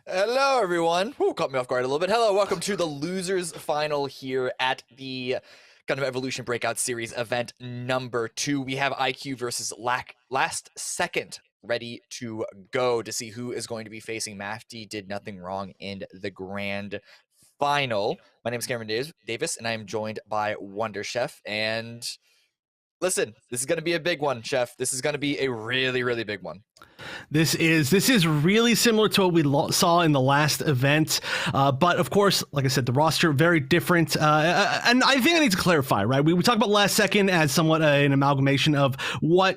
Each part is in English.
Hello, everyone. Who caught me off guard a little bit. Hello, welcome to the losers final here at the Gundam Evolution Breakout Series event number 2. We have IQ versus Last Second ready to go to see who is going to be facing Mafty. Did nothing wrong in the grand final. My name is Cameron Davis, and I am joined by Wonder Chef. And listen, this is going to be a big one, Chef. This is going to be a really, really big one. This is really similar to what we saw in the last event, but of course, like I said, the roster very different. And I think I need to clarify, right? We talk about Last Second as somewhat an amalgamation of what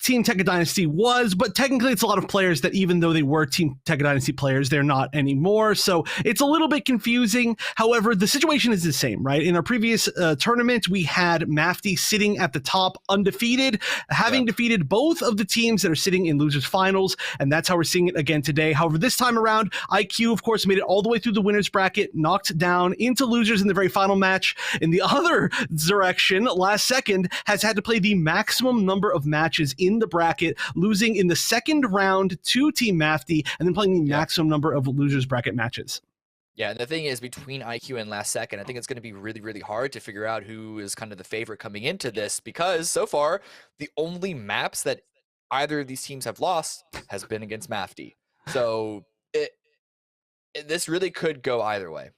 Team Tekka Dynasty was, but technically it's a lot of players that even though they were Team Tekka Dynasty players, they're not anymore. So it's a little bit confusing. However, the situation is the same, right? In our previous tournament, we had Mafty sitting at the top, undefeated, having defeated both of the teams that are sitting in losers finals, and that's how we're seeing it again today. However, this time around, IQ, of course, made it all the way through the winners bracket, knocked down into losers in the very final match. In the other direction, Last Second has had to play the maximum number of matches in the bracket, losing in the second round to Team Mafty, and then playing the maximum number of losers bracket matches. Yeah, and the thing is, between IQ and Last Second, I think it's going to be really, really hard to figure out who is kind of the favorite coming into this, because so far, the only maps that either of these teams have lost has been against Mafty. So this really could go either way.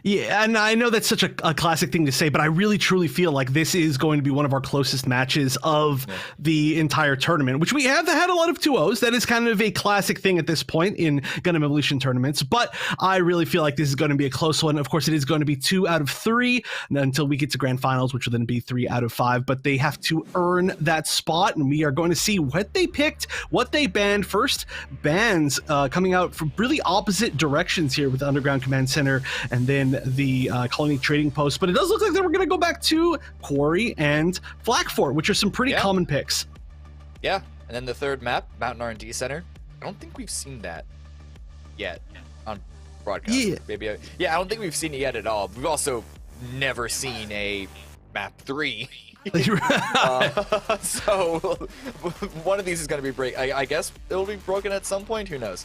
Yeah, and I know that's such a classic thing to say, but I really truly feel like this is going to be one of our closest matches of the entire tournament, which we have had a lot of 2-0s. That is kind of a classic thing at this point in Gundam Evolution tournaments, but I really feel like this is going to be a close one. Of course, it is going to be 2 out of 3 until we get to grand finals, which will then be 3 out of 5, but they have to earn that spot, and we are going to see what they picked, what they banned. First, bans coming out from really opposite directions here with the Underground Command Center and then the Colony Trading Post, but it does look like that we're going to go back to Quarry and Flak Fort, which are some pretty common picks. Yeah, and then the third map, Mountain R&D Center. I don't think we've seen that yet on broadcast. Yeah. Maybe I don't think we've seen it yet at all. We've also never seen a map 3. So one of these is going to be I guess it'll be broken at some point. Who knows?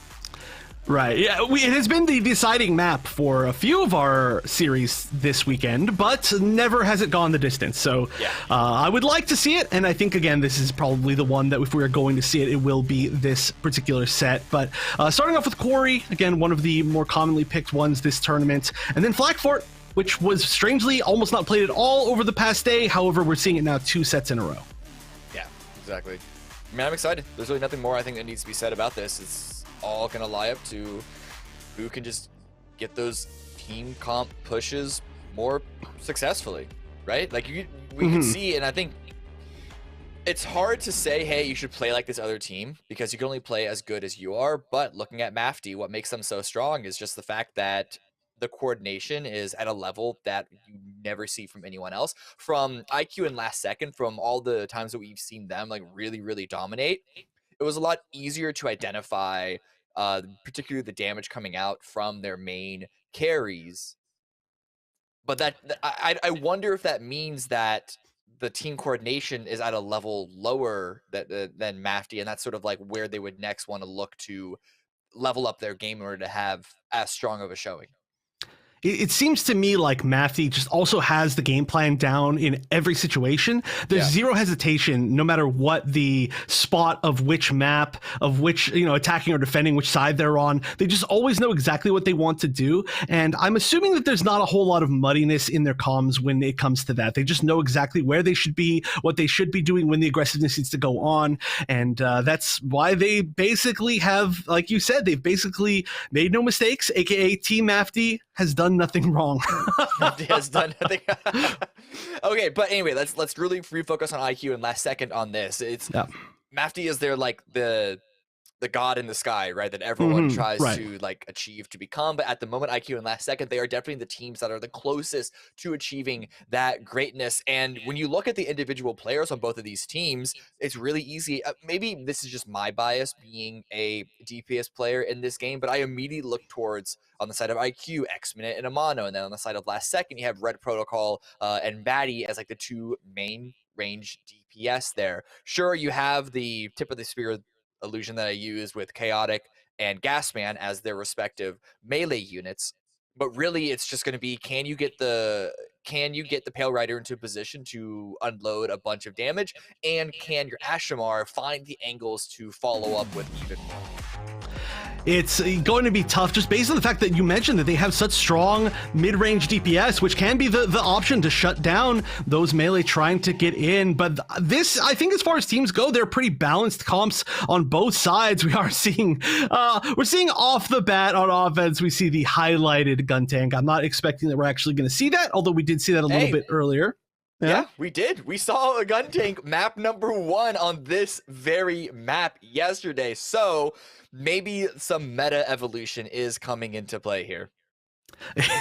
Right. Yeah, it has been the deciding map for a few of our series this weekend, but never has it gone the distance. So I would like to see it, and I think, again, this is probably the one that if we are going to see it, it will be this particular set. But starting off with Quarry, again, one of the more commonly picked ones this tournament, and then Flak Fort, which was strangely almost not played at all over the past day. However, we're seeing it now 2 sets in a row. Yeah, exactly. I mean, I'm excited. There's really nothing more I think that needs to be said about this. It's all gonna lie up to who can just get those team comp pushes more successfully, right? Like we can see, and I think it's hard to say, hey, you should play like this other team because you can only play as good as you are. But looking at Mafty, what makes them so strong is just the fact that the coordination is at a level that you never see from anyone else. From IQ and Last Second, from all the times that we've seen them like really, really dominate, it was a lot easier to identify, particularly the damage coming out from their main carries. But I wonder if that means that the team coordination is at a level lower than Mafty, and that's sort of like where they would next want to look to level up their game in order to have as strong of a showing. It seems to me like Mafty just also has the game plan down in every situation. There's zero hesitation, no matter what the spot of which map, of which, attacking or defending, which side they're on. They just always know exactly what they want to do. And I'm assuming that there's not a whole lot of muddiness in their comms when it comes to that. They just know exactly where they should be, what they should be doing when the aggressiveness needs to go on. And that's why they basically have, like you said, they've basically made no mistakes, aka Team Mafty has done nothing wrong. Has done nothing. Okay, but anyway, let's really refocus on IQ and Last Second on this. It's Mafty is there like the god in the sky, right? That everyone tries to like achieve to become. But at the moment, IQ and Last Second, they are definitely the teams that are the closest to achieving that greatness. And when you look at the individual players on both of these teams, it's really easy. Maybe this is just my bias being a DPS player in this game, but I immediately look towards on the side of IQ, X-Minute and Amano. And then on the side of Last Second, you have Red Protocol and Batty as like the two main range DPS there. Sure, you have the tip of the spear illusion that I use with Chaotic and Gasman as their respective melee units. But really, it's just going to be, can you get the Pale Rider into a position to unload a bunch of damage, and can your Ashamar find the angles to follow up with even more? It's going to be tough just based on the fact that you mentioned that they have such strong mid-range DPS, which can be the option to shut down those melee trying to get in. But this, I think as far as teams go, they're pretty balanced comps on both sides. We are seeing, we're seeing off the bat on offense, we see the highlighted gun tank. I'm not expecting that we're actually going to see that, although we did see that a little bit earlier. Yeah, we did. We saw a gun tank map number 1 on this very map yesterday. So maybe some meta evolution is coming into play here.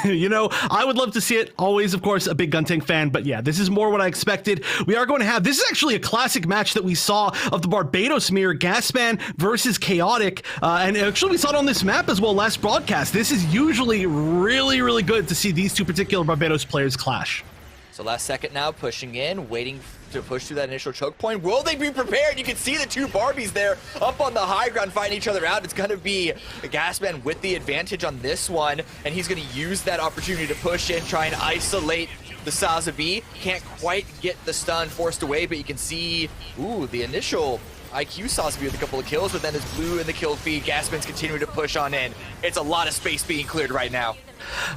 You know, I would love to see it. Always, of course, a big gun tank fan, but yeah, this is more what I expected. We are going to have, this is actually a classic match that we saw of the Barbados mirror, Gasman versus Chaotic, and actually we saw it on this map as well last broadcast. This is usually really, really good to see these two particular Barbados players clash. So last second now, pushing in, waiting to push through that initial choke point. Will they be prepared? You can see the two Barbies there up on the high ground fighting each other out. It's going to be Gasman with the advantage on this one, and he's going to use that opportunity to push in, try and isolate the Sazabi. Can't quite get the stun forced away, but you can see, ooh, the initial IQ Sazabi with a couple of kills, but then it's blue in the kill feed. Gasman's continuing to push on in. It's a lot of space being cleared right now.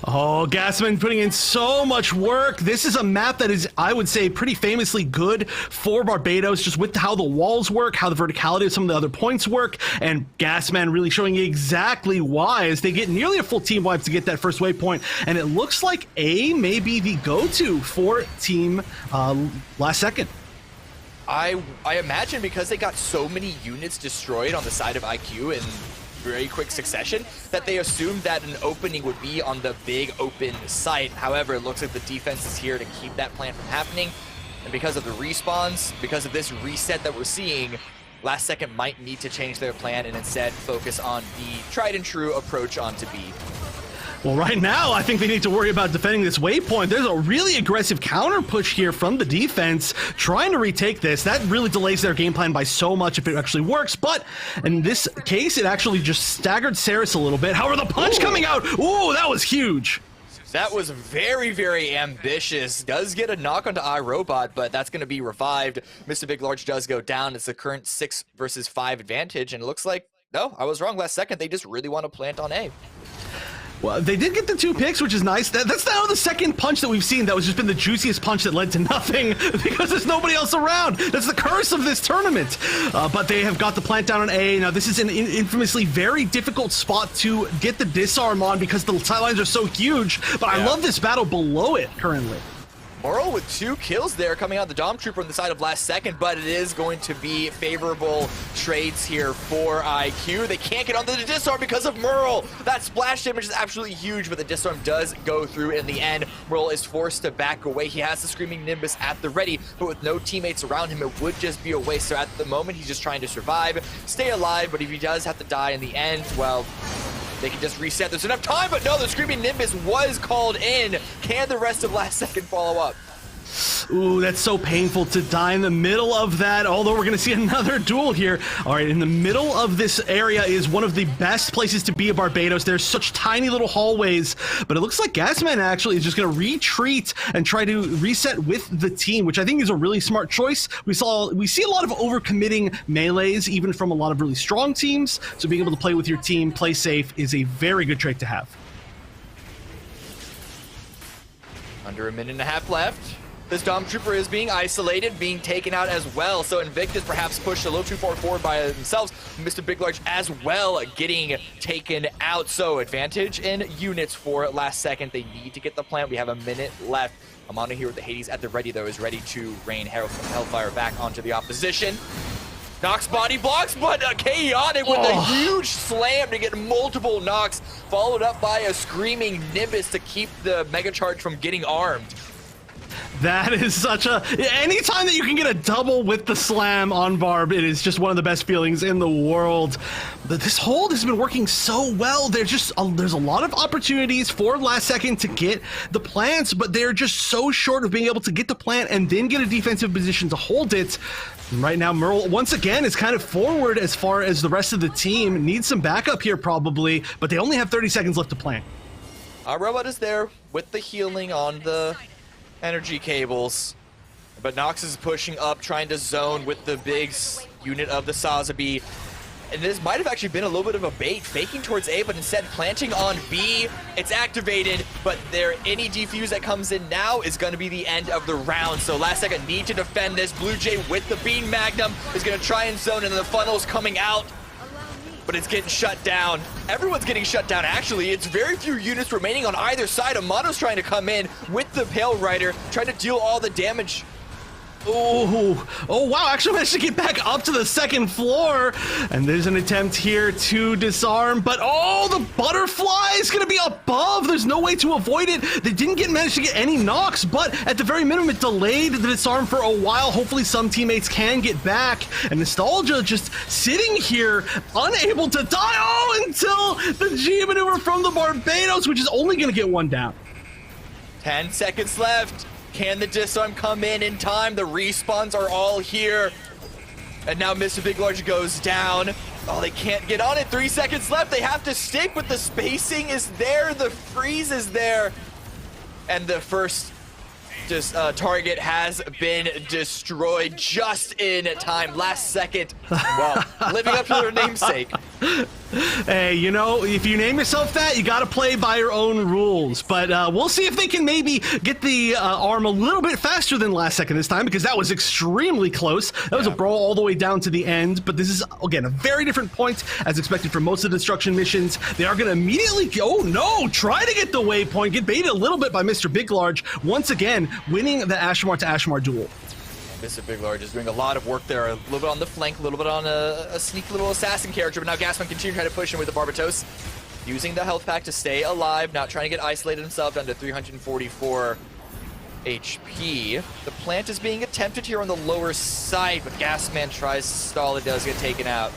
Oh, Gasman putting in so much work. This is a map that is, I would say, pretty famously good for Barbados, just with how the walls work, how the verticality of some of the other points work, and Gasman really showing exactly why as they get nearly a full team wipe to get that first waypoint, and it looks like A may be the go-to for team last second. I imagine because they got so many units destroyed on the side of IQ in very quick succession that they assumed that an opening would be on the big open site. However, it looks like the defense is here to keep that plan from happening. And because of the respawns, because of this reset that we're seeing, last second might need to change their plan and instead focus on the tried and true approach onto B. Well, right now, I think they need to worry about defending this waypoint. There's a really aggressive counter push here from the defense, trying to retake this. That really delays their game plan by so much if it actually works, but in this case, it actually just staggered Saris a little bit. However, the punch coming out, ooh, that was huge. That was very, very ambitious. Does get a knock onto iRobot, but that's going to be revived. Mr. Big Large does go down. It's the current 6 versus 5 advantage, and it looks like, no, I was wrong last second. They just really want to plant on A. Well, they did get the 2 picks, which is nice. That's now the second punch that we've seen that was just been the juiciest punch that led to nothing because there's nobody else around. That's the curse of this tournament. But they have got the plant down on A. Now, this is an infamously very difficult spot to get the disarm on because the sidelines are so huge. But I love this battle below it currently. Morrow with 2 kills there coming out the Dom Trooper on the side of last second, but it is going to be favorable trades here for IQ. They can't get onto the disarm because of Merle. That splash damage is absolutely huge, but the disarm does go through in the end. Merle is forced to back away. He has the Screaming Nimbus at the ready, but with no teammates around him, it would just be a waste. So at the moment, he's just trying to survive, stay alive, but if he does have to die in the end, well, they can just reset. There's enough time, but no, the Screaming Nimbus was called in. Can the rest of last second follow up? Ooh, that's so painful to die in the middle of that, although we're going to see another duel here. All right, in the middle of this area is one of the best places to be at Barbados. There's such tiny little hallways, but it looks like Gasman actually is just going to retreat and try to reset with the team, which I think is a really smart choice. We see a lot of overcommitting melees, even from a lot of really strong teams, so being able to play with your team, play safe, is a very good trait to have. Under a minute and a half left. This Dom Trooper is being isolated, being taken out as well. So Invictus perhaps pushed a little too far forward by themselves. Mr. Big Large as well getting taken out. So advantage in units for last second. They need to get the plant. We have a minute left. Amanda here with the Hades at the ready, though, is ready to rain Hellfire back onto the opposition. Knocks body blocks, but Chaotic with a huge slam to get multiple knocks, followed up by a Screaming Nimbus to keep the Mega Charge from getting armed. That is such a... Anytime that you can get a double with the slam on Barb, it is just one of the best feelings in the world. This hold has been working so well. There's a lot of opportunities for last second to get the plants, but they're just so short of being able to get the plant and then get a defensive position to hold it. Right now, Merle, once again, is kind of forward as far as the rest of the team. Needs some backup here, probably, but they only have 30 seconds left to plant. Our robot is there with the healing on the energy cables, but Nox is pushing up, trying to zone with the big unit of the Sazabi. And this might have actually been a little bit of a bait, faking towards A, but instead planting on B. It's activated, but any defuse that comes in now is going to be the end of the round. So last second, need to defend this. Blue Jay with the Beam Magnum is going to try and zone, and the funnel's coming out, but it's getting shut down. Everyone's getting shut down, actually. It's very few units remaining on either side. Amato's trying to come in with the Pale Rider, trying to deal all the damage. Oh, wow, actually managed to get back up to the second floor. And there's an attempt here to disarm, but the butterfly is going to be above. There's no way to avoid it. They didn't manage to get any knocks, but at the very minimum, it delayed the disarm for a while. Hopefully some teammates can get back. And Nostalgia just sitting here, unable to die, until the G maneuver from the Barbados, which is only going to get one down. 10 seconds left. Can the disarm come in time? The respawns are all here. And now Mr. Big Large goes down. Oh, they can't get on it. 3 seconds left. They have to stick, but the spacing is there. The freeze is there. And the first target has been destroyed just in time. Last second. Well, living up to their namesake. Hey, you know, if you name yourself that, you got to play by your own rules. But we'll see if they can maybe get the arm a little bit faster than last second this time, because that was extremely close. That was a brawl all the way down to the end. But this is, again, a very different point as expected for most of the destruction missions. They are going to immediately, try to get the waypoint, get baited a little bit by Mr. Big Large. Once again, winning the Ashmar to Ashmar duel. Mr. Big Large is doing a lot of work there, a little bit on the flank, a little bit on a sneaky little assassin character, but now Gasman continues to try to push him with the Barbatos, using the health pack to stay alive, not trying to get isolated himself down to 344 HP. The plant is being attempted here on the lower side, but Gasman tries to stall, it does get taken out.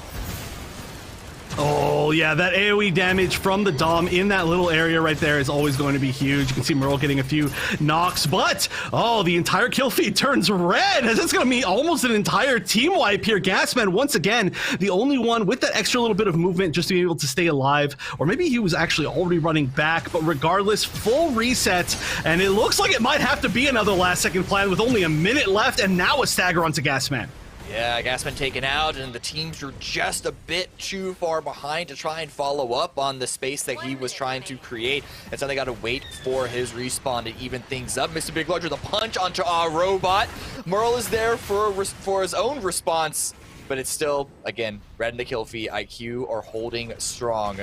Oh, yeah, that AoE damage from the Dom in that little area right there is always going to be huge. You can see Merle getting a few knocks, but, the entire kill feed turns red, as it's going to be almost an entire team wipe here. Gasman, once again, the only one with that extra little bit of movement just to be able to stay alive, or maybe he was actually already running back, but regardless, full reset, and it looks like it might have to be another last-second plan with only a minute left, and now a stagger onto Gasman. Yeah, Gasman taken out, and the teams were just a bit too far behind to try and follow up on the space that he was trying to create. And so they got to wait for his respawn to even things up. Mr. Big Large with a punch onto our robot. Merle is there for his own response, but it's still, again, red in the kill feed. IQ are holding strong.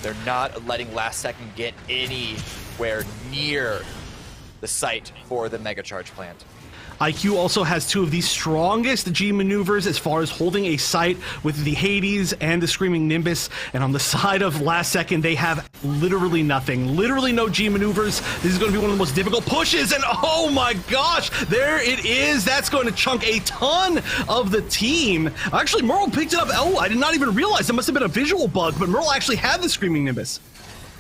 They're not letting last second get anywhere near the site for the Mega Charge plant. IQ also has two of the strongest G maneuvers as far as holding a site with the Hades and the Screaming Nimbus. And on the side of last second, they have literally nothing. Literally no G maneuvers. This is going to be one of the most difficult pushes. And oh my gosh, there it is. That's going to chunk a ton of the team. Actually, Merle picked it up. Oh, I did not even realize. It must have been a visual bug, but Merle actually had the Screaming Nimbus.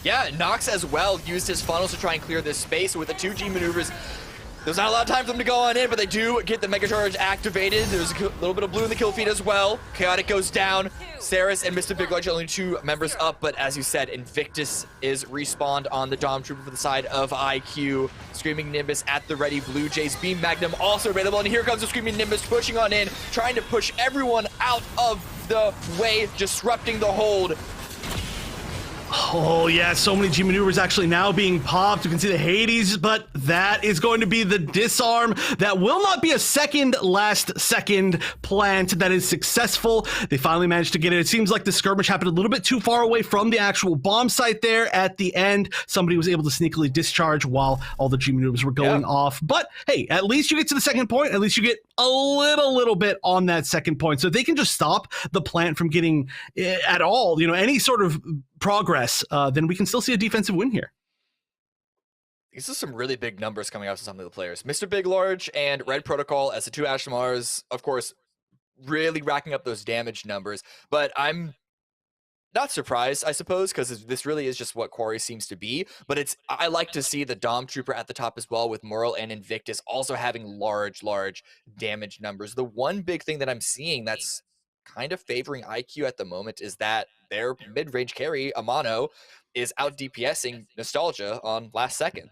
Yeah, Nox as well used his funnels to try and clear this space with the 2 G maneuvers. There's not a lot of time for them to go on in, but they do get the Mega Charge activated. There's a little bit of blue in the kill feed as well. Chaotic goes down. Saris and Mr. Big Large only 2 members up, but as you said, Invictus is respawned on the Dom Trooper for the side of IQ. Screaming Nimbus at the ready. Blue Jays Beam Magnum also available, and here comes the Screaming Nimbus pushing on in, trying to push everyone out of the way, disrupting the hold. Oh yeah, so many G maneuvers actually now being popped. You can see the Hades, but that is going to be the disarm. That will not be a last second plant that is successful. They finally managed to get it. It seems like the skirmish happened a little bit too far away from the actual bomb site there at the end. Somebody was able to sneakily discharge while all the G maneuvers were going off. But hey, at least you get to the second point. At least you get a little bit on that second point. So if they can just stop the plant from getting at all, any sort of progress, then we can still see a defensive win here. These are some really big numbers coming out from some of the players. Mr. Big Large and Red Protocol as the two Ashmars, of course, really racking up those damage numbers. But I'm not surprised, I suppose, because this really is just what Quarry seems to be. But I like to see the Dom Trooper at the top as well, with Merle and Invictus also having large damage numbers. The one big thing that I'm seeing that's kind of favoring IQ at the moment is that their mid-range carry, Amano, is out DPSing Nostalgia on last second.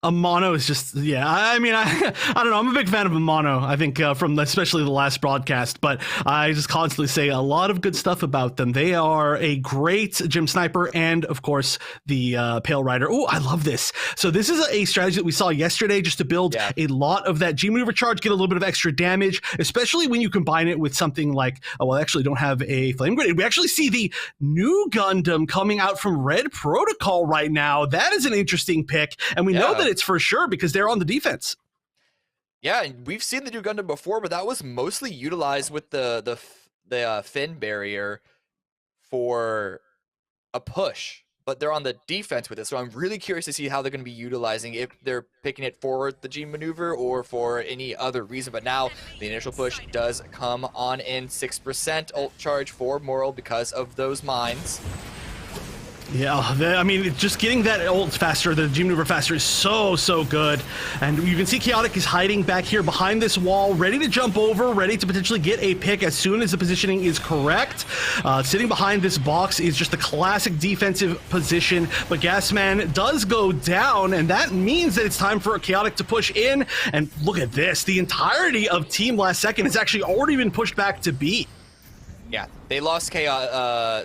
Amano is just, yeah, I mean, I don't know. I'm a big fan of Amano, I think, from especially the last broadcast, but I just constantly say a lot of good stuff about them. They are a great gym sniper and, of course, the Pale Rider. Oh, I love this. So this is a strategy that we saw yesterday just to build a lot of that G maneuver charge, get a little bit of extra damage, especially when you combine it with something like, oh, well, I actually don't have a Flame Grenade. We actually see the new Gundam coming out from Red Protocol right now. That is an interesting pick, and we know that it's for sure because they're on the defense. Yeah, and we've seen the new Gundam before, but that was mostly utilized with the fin barrier for a push. But they're on the defense with it, so I'm really curious to see how they're going to be utilizing, if they're picking it for the G maneuver or for any other reason. But now the initial push does come on in. 6% ult charge for Moral because of those mines. Yeah, I mean, just getting that ult faster, the G maneuver faster is so good. And you can see Chaotic is hiding back here behind this wall, ready to jump over, ready to potentially get a pick as soon as the positioning is correct. Sitting behind this box is just a classic defensive position, but Gasman does go down, and that means that it's time for a Chaotic to push in. And look at this, the entirety of Team Last Second has actually already been pushed back to B. Yeah, they lost Gasman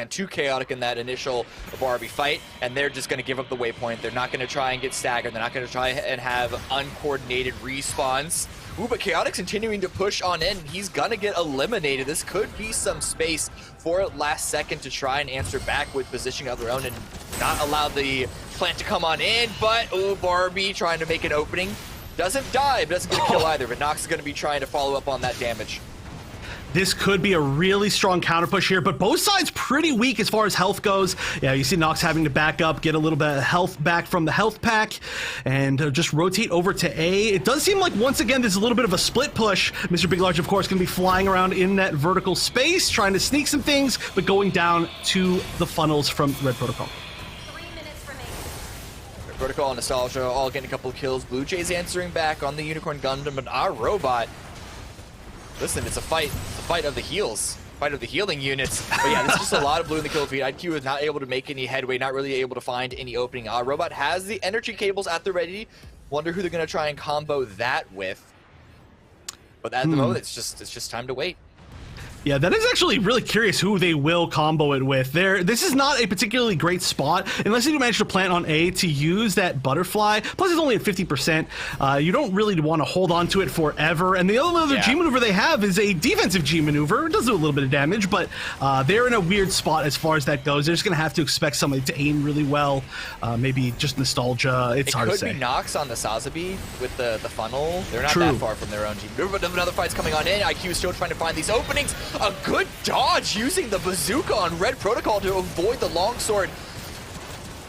to Chaotic in that initial Barbie fight, and they're just going to give up the waypoint. They're not going to try and get staggered. They're not going to try and have uncoordinated respawns. Ooh, but Chaotic's continuing to push on in. He's going to get eliminated. This could be some space for Last Second to try and answer back with positioning of their own and not allow the plant to come on in. But, ooh, Barbie trying to make an opening. Doesn't die, but doesn't get a kill either. But Nox is going to be trying to follow up on that damage. This could be a really strong counter push here, but both sides pretty weak as far as health goes. Yeah, you see Nox having to back up, get a little bit of health back from the health pack, and just rotate over to A. It does seem like, once again, there's a little bit of a split push. Mr. Big Large, of course, going to be flying around in that vertical space, trying to sneak some things, but going down to the funnels from Red Protocol. 3 minutes remaining. Red Protocol and Nostalgia all getting a couple of kills. Blue Jays answering back on the Unicorn Gundam, but our robot, listen, it's a fight of the heals. Fight of the healing units. But yeah, this is just a lot of blue in the kill feed. IQ is not able to make any headway, not really able to find any opening. Robot has the energy cables at the ready. Wonder who they're going to try and combo that with. But at the moment, it's just time to wait. Yeah, that is actually really curious who they will combo it with. This is not a particularly great spot, unless you manage to plant on A to use that butterfly. Plus, it's only at 50%. You don't really want to hold on to it forever. And the other G maneuver they have is a defensive G maneuver. It does do a little bit of damage, but they're in a weird spot as far as that goes. They're just going to have to expect somebody to aim really well. Maybe just nostalgia. It's hard to say. It could be Nox on the Sazabi with the funnel. They're not that far from their own G maneuver, but another fight's coming on in. IQ is still trying to find these openings. A good dodge using the bazooka on Red Protocol to avoid the longsword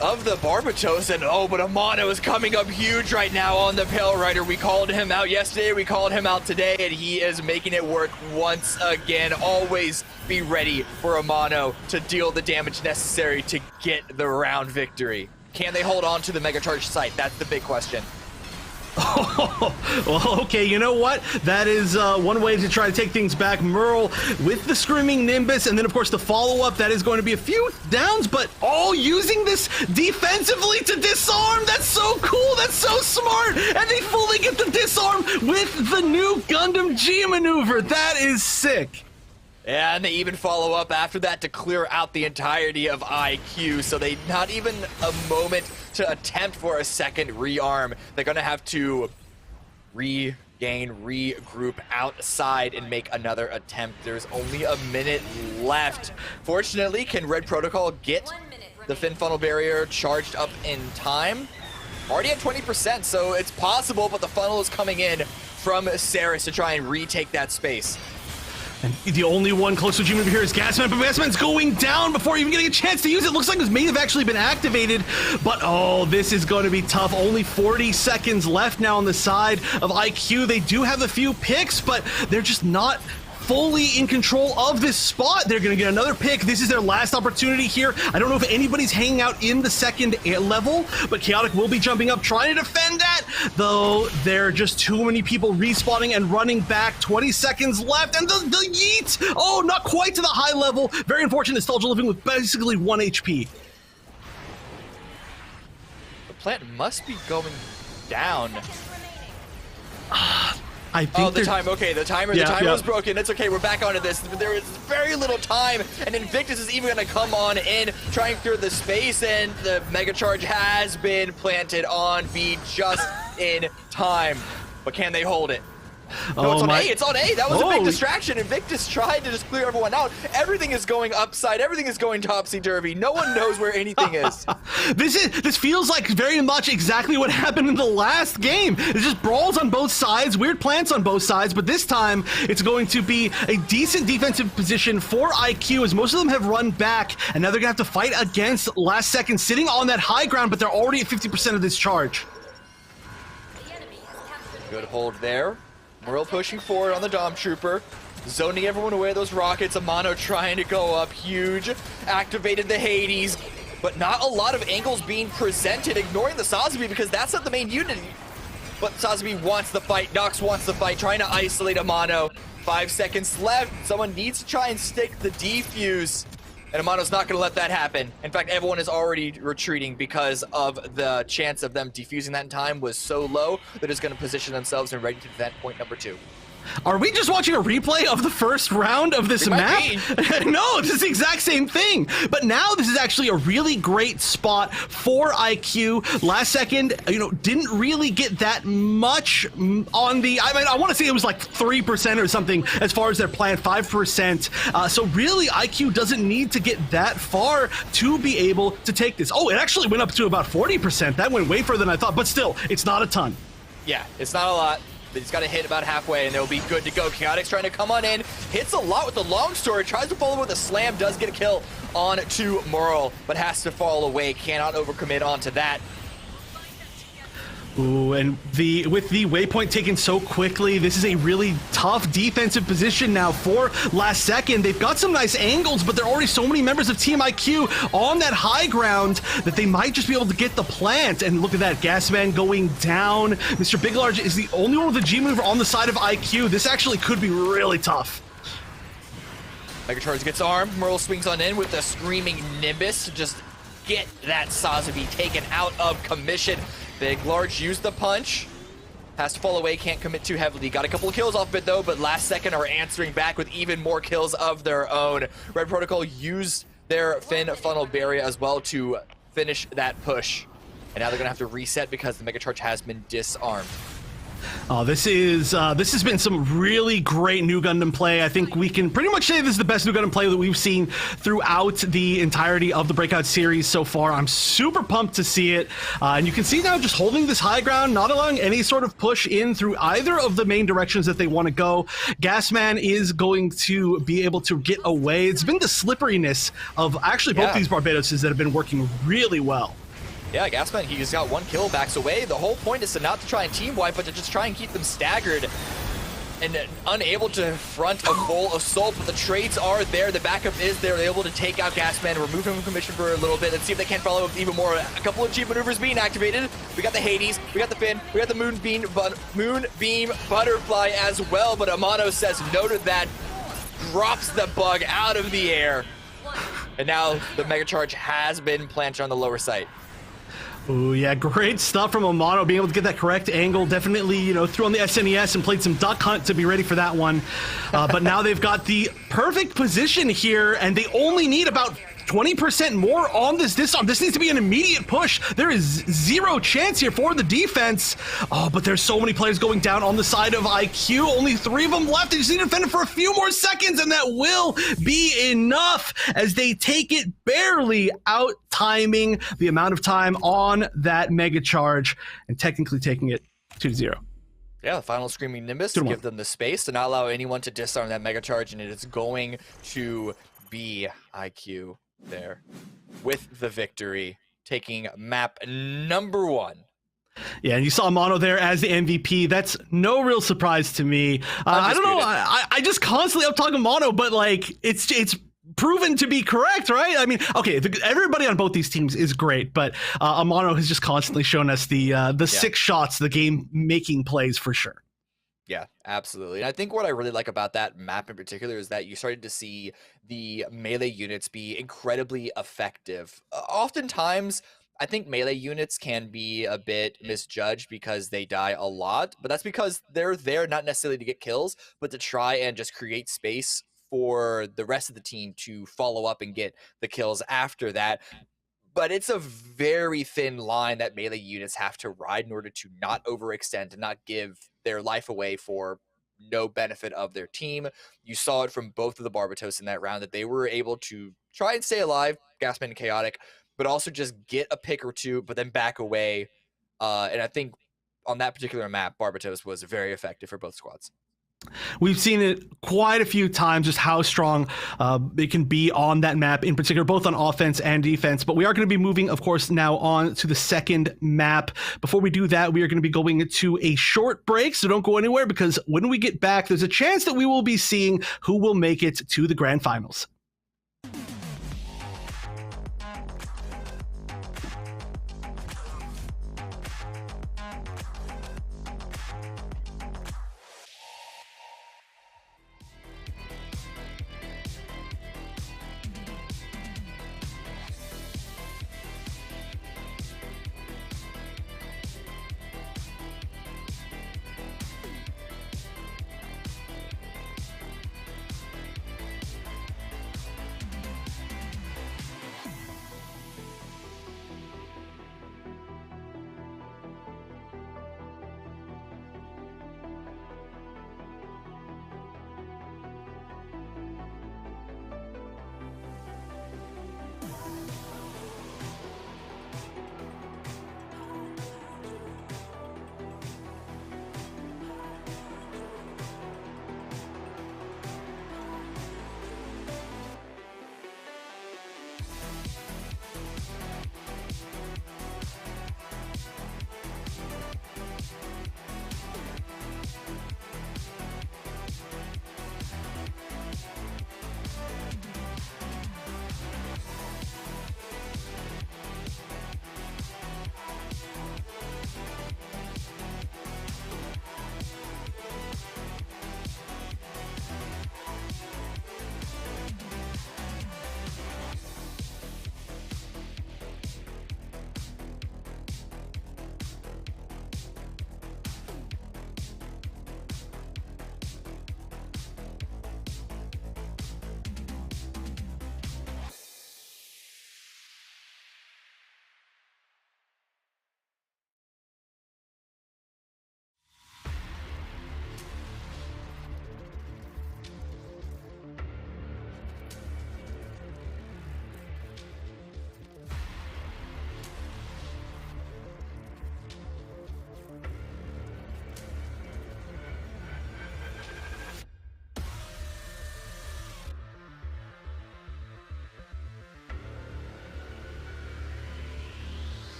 of the Barbatos. And oh, but Amano is coming up huge right now on the Pale Rider. We called him out yesterday, we called him out today, and he is making it work once again. Always be ready for Amano to deal the damage necessary to get the round victory. Can they hold on to the Mega Charge site? That's the big question. Well, okay, you know what? That is one way to try to take things back. Merle with the Screaming Nimbus, and then, of course, the follow-up. That is going to be a few downs, but all using this defensively to disarm. That's so cool. That's so smart. And they fully get the disarm with the new Gundam G maneuver. That is sick. Yeah, and they even follow up after that to clear out the entirety of IQ, so they not even a moment to attempt for a second rearm. They're going to have to regroup outside and make another attempt. There's only a minute left. Fortunately, can Red Protocol get the fin funnel barrier charged up in time? Already at 20%, so it's possible, but the funnel is coming in from Saris to try and retake that space. And the only one close to G-Move here is Gasman, but Gasman's going down before even getting a chance to use it. Looks like this may have actually been activated, but oh, this is going to be tough. Only 40 seconds left now on the side of IQ. They do have a few picks, but they're just not fully in control of this spot. They're going to get another pick. This is their last opportunity here. I don't know if anybody's hanging out in the second level, but Chaotic will be jumping up, trying to defend that, though there are just too many people respawning and running back. 20 seconds left, and the yeet! Oh, not quite to the high level. Very unfortunate. Nostalgia living with basically 1 HP. The plant must be going down. I think the time. Okay, the timer was broken. It's okay. We're back onto this. There is very little time, and Invictus is even going to come on in, trying through the space, and the Mega Charge has been planted on B just in time. But can they hold it? No, it's on A. It's on A. That was a big distraction. Invictus tried to just clear everyone out. Everything is going upside. Everything is going topsy-turvy. No one knows where anything is. This feels like very much exactly what happened in the last game. It's just brawls on both sides, weird plants on both sides, but this time it's going to be a decent defensive position for IQ, as most of them have run back, and now they're going to have to fight against Last Second sitting on that high ground, but they're already at 50% of this charge. Good hold there. Merle pushing forward on the Dom Trooper, zoning everyone away. Those rockets. Amano trying to go up huge. Activated the Hades, but not a lot of angles being presented, ignoring the Sazabi because that's not the main unit. But Sazabi wants the fight. Nox wants the fight, trying to isolate Amano. 5 seconds left. Someone needs to try and stick the defuse. And Amano's not going to let that happen. In fact, everyone is already retreating because of the chance of them defusing that in time was so low. They're just going to position themselves and ready to defend point number 2. Are we just watching a replay of the first round of this map? No, it's the exact same thing. But now this is actually a really great spot for IQ. Last Second, didn't really get that much on the, I want to say it was like 3% or something as far as their plan, 5%. So really, IQ doesn't need to get that far to be able to take this. Oh, it actually went up to about 40%. That went way further than I thought, but still, it's not a ton. Yeah, it's not a lot. But he's got to hit about halfway, and they'll be good to go. Chaotic's trying to come on in. Hits a lot with the long sword. Tries to follow with a slam. Does get a kill on to Merle, but has to fall away. Cannot overcommit onto that. Ooh, and with the waypoint taken so quickly, this is a really tough defensive position now for Last Second. They've got some nice angles, but there are already so many members of Team IQ on that high ground that they might just be able to get the plant. And look at that, Gasman going down. Mr. Big Large is the only one with a G-Mover on the side of IQ. This actually could be really tough. Mega Charge gets armed. Merle swings on in with the Screaming Nimbus to just get that Sazabi taken out of commission. Big Large used the punch. Has to fall away, can't commit too heavily. Got a couple of kills off it though, but Last Second are answering back with even more kills of their own. Red Protocol used their Fin Funnel Barrier as well to finish that push. And now they're gonna have to reset because the Mega Charge has been disarmed. This has been some really great new Gundam play. I think we can pretty much say this is the best new Gundam play that we've seen throughout the entirety of the Breakout series so far. I'm super pumped to see it. And you can see now just holding this high ground, not allowing any sort of push in through either of the main directions that they want to go. Gasman is going to be able to get away. It's been the slipperiness of actually both these Barbadoses that have been working really well. Yeah, Gasman, he just got 1 kill backs away. The whole point is to not to try and team wipe, but to just try and keep them staggered and unable to front a full assault. But the trades are there, the backup is there. They're able to take out Gasman, remove him from commission for a little bit, and see if they can follow up even more. A couple of cheap maneuvers being activated. We got the Hades, we got the Fin, we got the Moonbeam Butterfly as well, but Amano says no to that, drops the bug out of the air. And now the Mega Charge has been planted on the lower site. Ooh, yeah, great stuff from Amano, being able to get that correct angle. Definitely, threw on the SNES and played some Duck Hunt to be ready for that one. But now they've got the perfect position here, and they only need about 20% more on this disarm. This needs to be an immediate push. There is zero chance here for the defense. Oh, but there's so many players going down on the side of IQ. Only 3 of them left. They just need to defend it for a few more seconds, and that will be enough as they take it, barely out timing the amount of time on that Mega Charge and technically taking it 2-0. Yeah, the final Screaming Nimbus to Good one. give them the space to not allow anyone to disarm that Mega Charge, and it is going to be IQ there with the victory, taking map number 1. Yeah, and you saw Mono there as the MVP. That's no real surprise to me. I don't know. I just constantly I'm talking Mono, but like it's proven to be correct, right? I mean, okay, everybody on both these teams is great, but Amano has just constantly shown us the 6 shots, the game making plays for sure. Yeah, absolutely. And I think what I really like about that map in particular is that you started to see the melee units be incredibly effective. Oftentimes, I think melee units can be a bit misjudged because they die a lot, but that's because they're there not necessarily to get kills, but to try and just create space for the rest of the team to follow up and get the kills after that. But it's a very thin line that melee units have to ride in order to not overextend and not give their life away for no benefit of their team. You saw it from both of the Barbatos in that round that they were able to try and stay alive, Gasman and Chaotic, but also just get a pick or two, but then back away. And I think on that particular map, Barbatos was very effective for both squads. We've seen it quite a few times, just how strong it can be on that map in particular, both on offense and defense. But we are going to be moving, of course, now on to the second map. Before we do that, we are going to be going to a short break, so don't go anywhere, because when we get back, there's a chance that we will be seeing who will make it to the grand finals.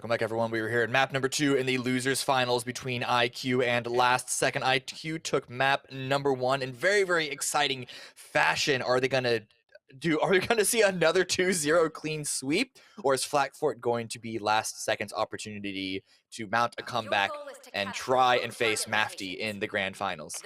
Welcome back, everyone. We were here at map number 2 in the losers finals between IQ and Last Second. IQ took map number 1 in very, very exciting fashion. Are we gonna see another 2-0 clean sweep, or is Flak Fort going to be Last Second's opportunity to mount a comeback and try and face Mafty in the grand finals?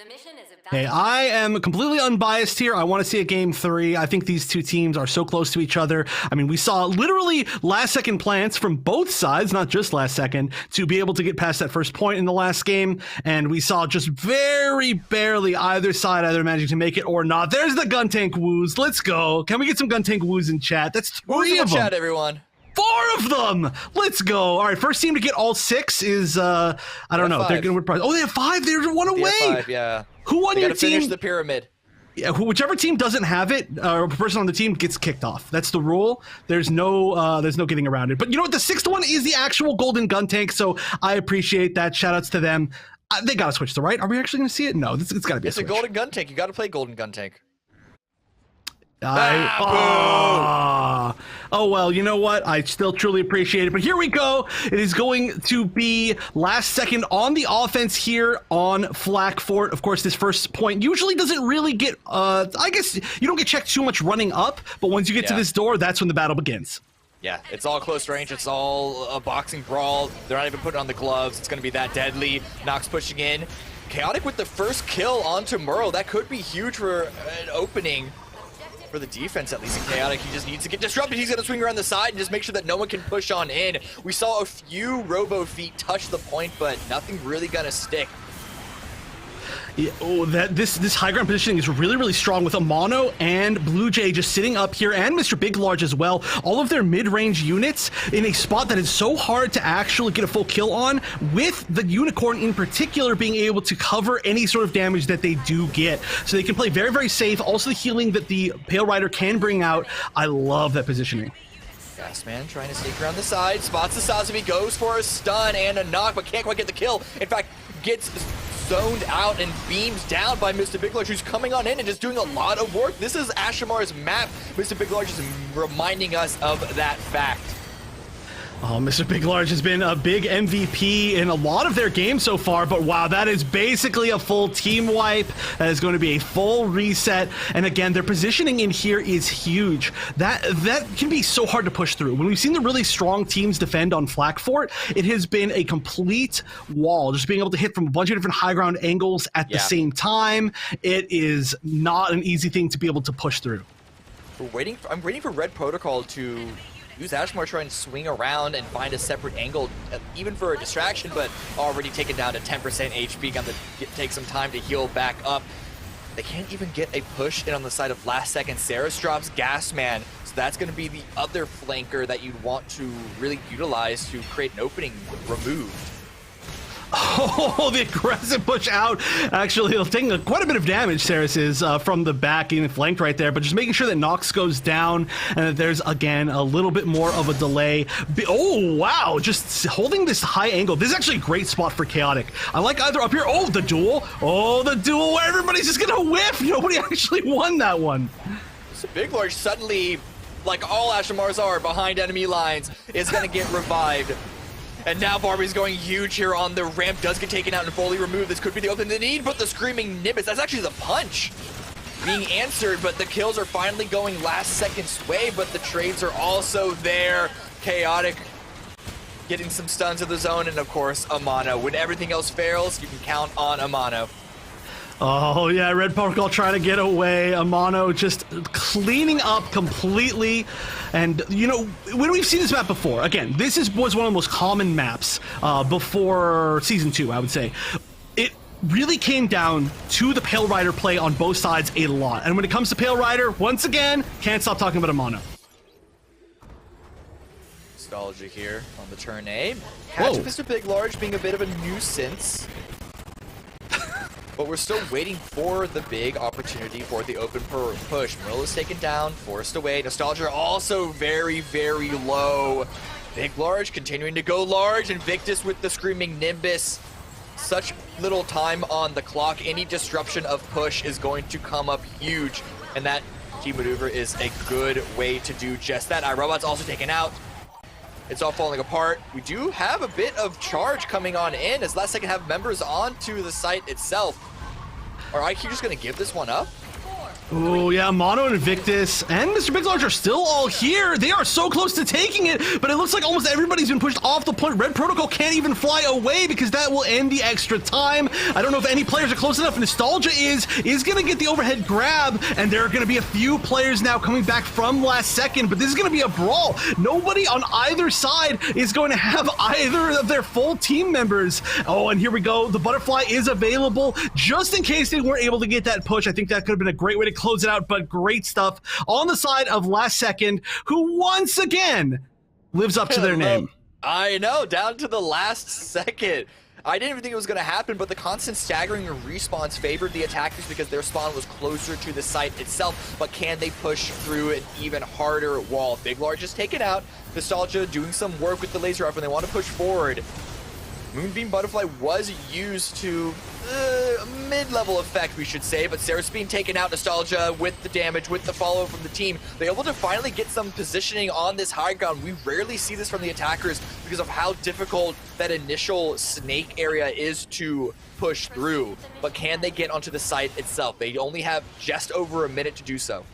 Hey, I am completely unbiased here. I want to see a game 3. I think these two teams are so close to each other. I mean, we saw literally last second plans from both sides, not just Last Second, to be able to get past that first point in the last game. And we saw just very barely either side either managing to make it or not. There's the gun tank woos. Let's go. Can we get some gun tank woos in chat? That's 3 of them. Chat, everyone. 4 of them. Let's go. All right, first team to get all 6 is I don't know. 5. They're gonna win prize. Oh, they have 5. They're 1 away. 5, yeah. Who on They your gotta team? finish the pyramid. Yeah, whichever team doesn't have it, or person on the team gets kicked off. That's the rule. There's no getting around it. But you know what? The 6th one is the actual golden gun tank, so I appreciate that. Shoutouts to them. They gotta switch to right. Are we actually gonna see it? No, it's gotta be. It's a golden gun tank. You gotta play golden gun tank. Oh, well, you know what? I still truly appreciate it. But here we go. It is going to be Last Second on the offense here on Flak Fort. Of course, this first point usually doesn't really get, I guess you don't get checked too much running up, but once you get to this door, that's when the battle begins. Yeah, it's all close range. It's all a boxing brawl. They're not even putting on the gloves. It's going to be that deadly. Nox pushing in. Chaotic with the first kill onto Murrow. That could be huge for an opening. For the defense, at least in Chaotic, he just needs to get disrupted. He's going to swing around the side and just make sure that no one can push on in. We saw a few robo feet touch the point, but nothing really going to stick. Yeah, this high ground positioning is really, really strong with Amano and Blue Jay just sitting up here, and Mr. Big Large as well. All of their mid-range units in a spot that is so hard to actually get a full kill on, with the Unicorn in particular being able to cover any sort of damage that they do get. So they can play very, very safe. Also the healing that the Pale Rider can bring out. I love that positioning. Gasman trying to sneak around the side, spots the Sazumi, goes for a stun and a knock, but can't quite get the kill. In fact, gets zoned out and beamed down by Mr. Big Large, who's coming on in and just doing a lot of work. This is Ashimar's map. Mr. Big Large is reminding us of that fact. Oh, Mr. Big Large has been a big MVP in a lot of their games so far, but wow, that is basically a full team wipe. That is going to be a full reset. And again, their positioning in here is huge. That can be so hard to push through. When we've seen the really strong teams defend on Flak Fort, it has been a complete wall. Just being able to hit from a bunch of different high ground angles at the same time. It is not an easy thing to be able to push through. I'm waiting for Red Protocol to use Ashmore, try and swing around and find a separate angle, even for a distraction, but already taken down to 10% HP. Got to take some time to heal back up. They can't even get a push in on the side of Last Second. Saris drops Gasman, so that's going to be the other flanker that you'd want to really utilize to create an opening removed. Oh, the aggressive push out. Actually, he'll take quite a bit of damage, Saris is, from the back, getting flanked right there, but just making sure that Nox goes down and that there's, again, a little bit more of a delay. Oh, wow, just holding this high angle. This is actually a great spot for Chaotic. I like either up here. Oh, the duel. Oh, the duel where everybody's just going to whiff. Nobody actually won that one. So Big Large suddenly, like all Ashimars are, behind enemy lines, is going to get revived. And now Barbie's going huge here on the ramp, does get taken out and fully removed. This could be the open they need, but the Screaming Nimbus, that's actually the punch being answered, but the kills are finally going Last Second's way, but the trades are also there. Chaotic getting some stuns of the zone, and of course, Amano. When everything else fails, you can count on Amano. Oh, yeah, Red Protocol trying to get away. Amano just cleaning up completely. And, you know, when we've seen this map before, again, this was one of the most common maps before Season 2, I would say. It really came down to the Pale Rider play on both sides a lot. And when it comes to Pale Rider, once again, can't stop talking about Amano. Nostalgia here on the turn A. Catch Mr. Big Large being a bit of a nuisance. But we're still waiting for the big opportunity for the open push. Mill is taken down, forced away. Nostalgia also very, very low. Big Large continuing to go large. Invictus with the Screaming Nimbus. Such little time on the clock. Any disruption of push is going to come up huge. And that key maneuver is a good way to do just that. iRobot's also taken out. It's all falling apart. We do have a bit of charge coming on in as last second have members onto the site itself. Are IQ just going to give this one up? Oh yeah, Mono and Invictus and Mr. Big Large are still all here. They are so close to taking it, but it looks like almost everybody's been pushed off the point. Red Protocol can't even fly away because that will end the extra time. I don't know if any players are close enough. Nostalgia is gonna get the overhead grab, and there are gonna be a few players now coming back from last second, but this is gonna be a brawl. Nobody on either side is going to have either of their full team members. Oh, and here we go. The butterfly is available just in case they weren't able to get that push. I think that could have been a great way to close it out, but great stuff on the side of Last Second, who once again lives up to their name. I know, down to the last second. I didn't even think it was going to happen, but the constant staggering of respawns favored the attackers because their spawn was closer to the site itself. But can they push through an even harder wall? Big Large is taken out. Nostalgia doing some work with the laser rifle, and they want to push forward. Moonbeam Butterfly was used to mid-level effect, we should say, but Sarah's being taken out. Nostalgia with the damage, with the follow from the team. They're able to finally get some positioning on this high ground. We rarely see this from the attackers because of how difficult that initial snake area is to push through. But can they get onto the site itself? They only have just over a minute to do so.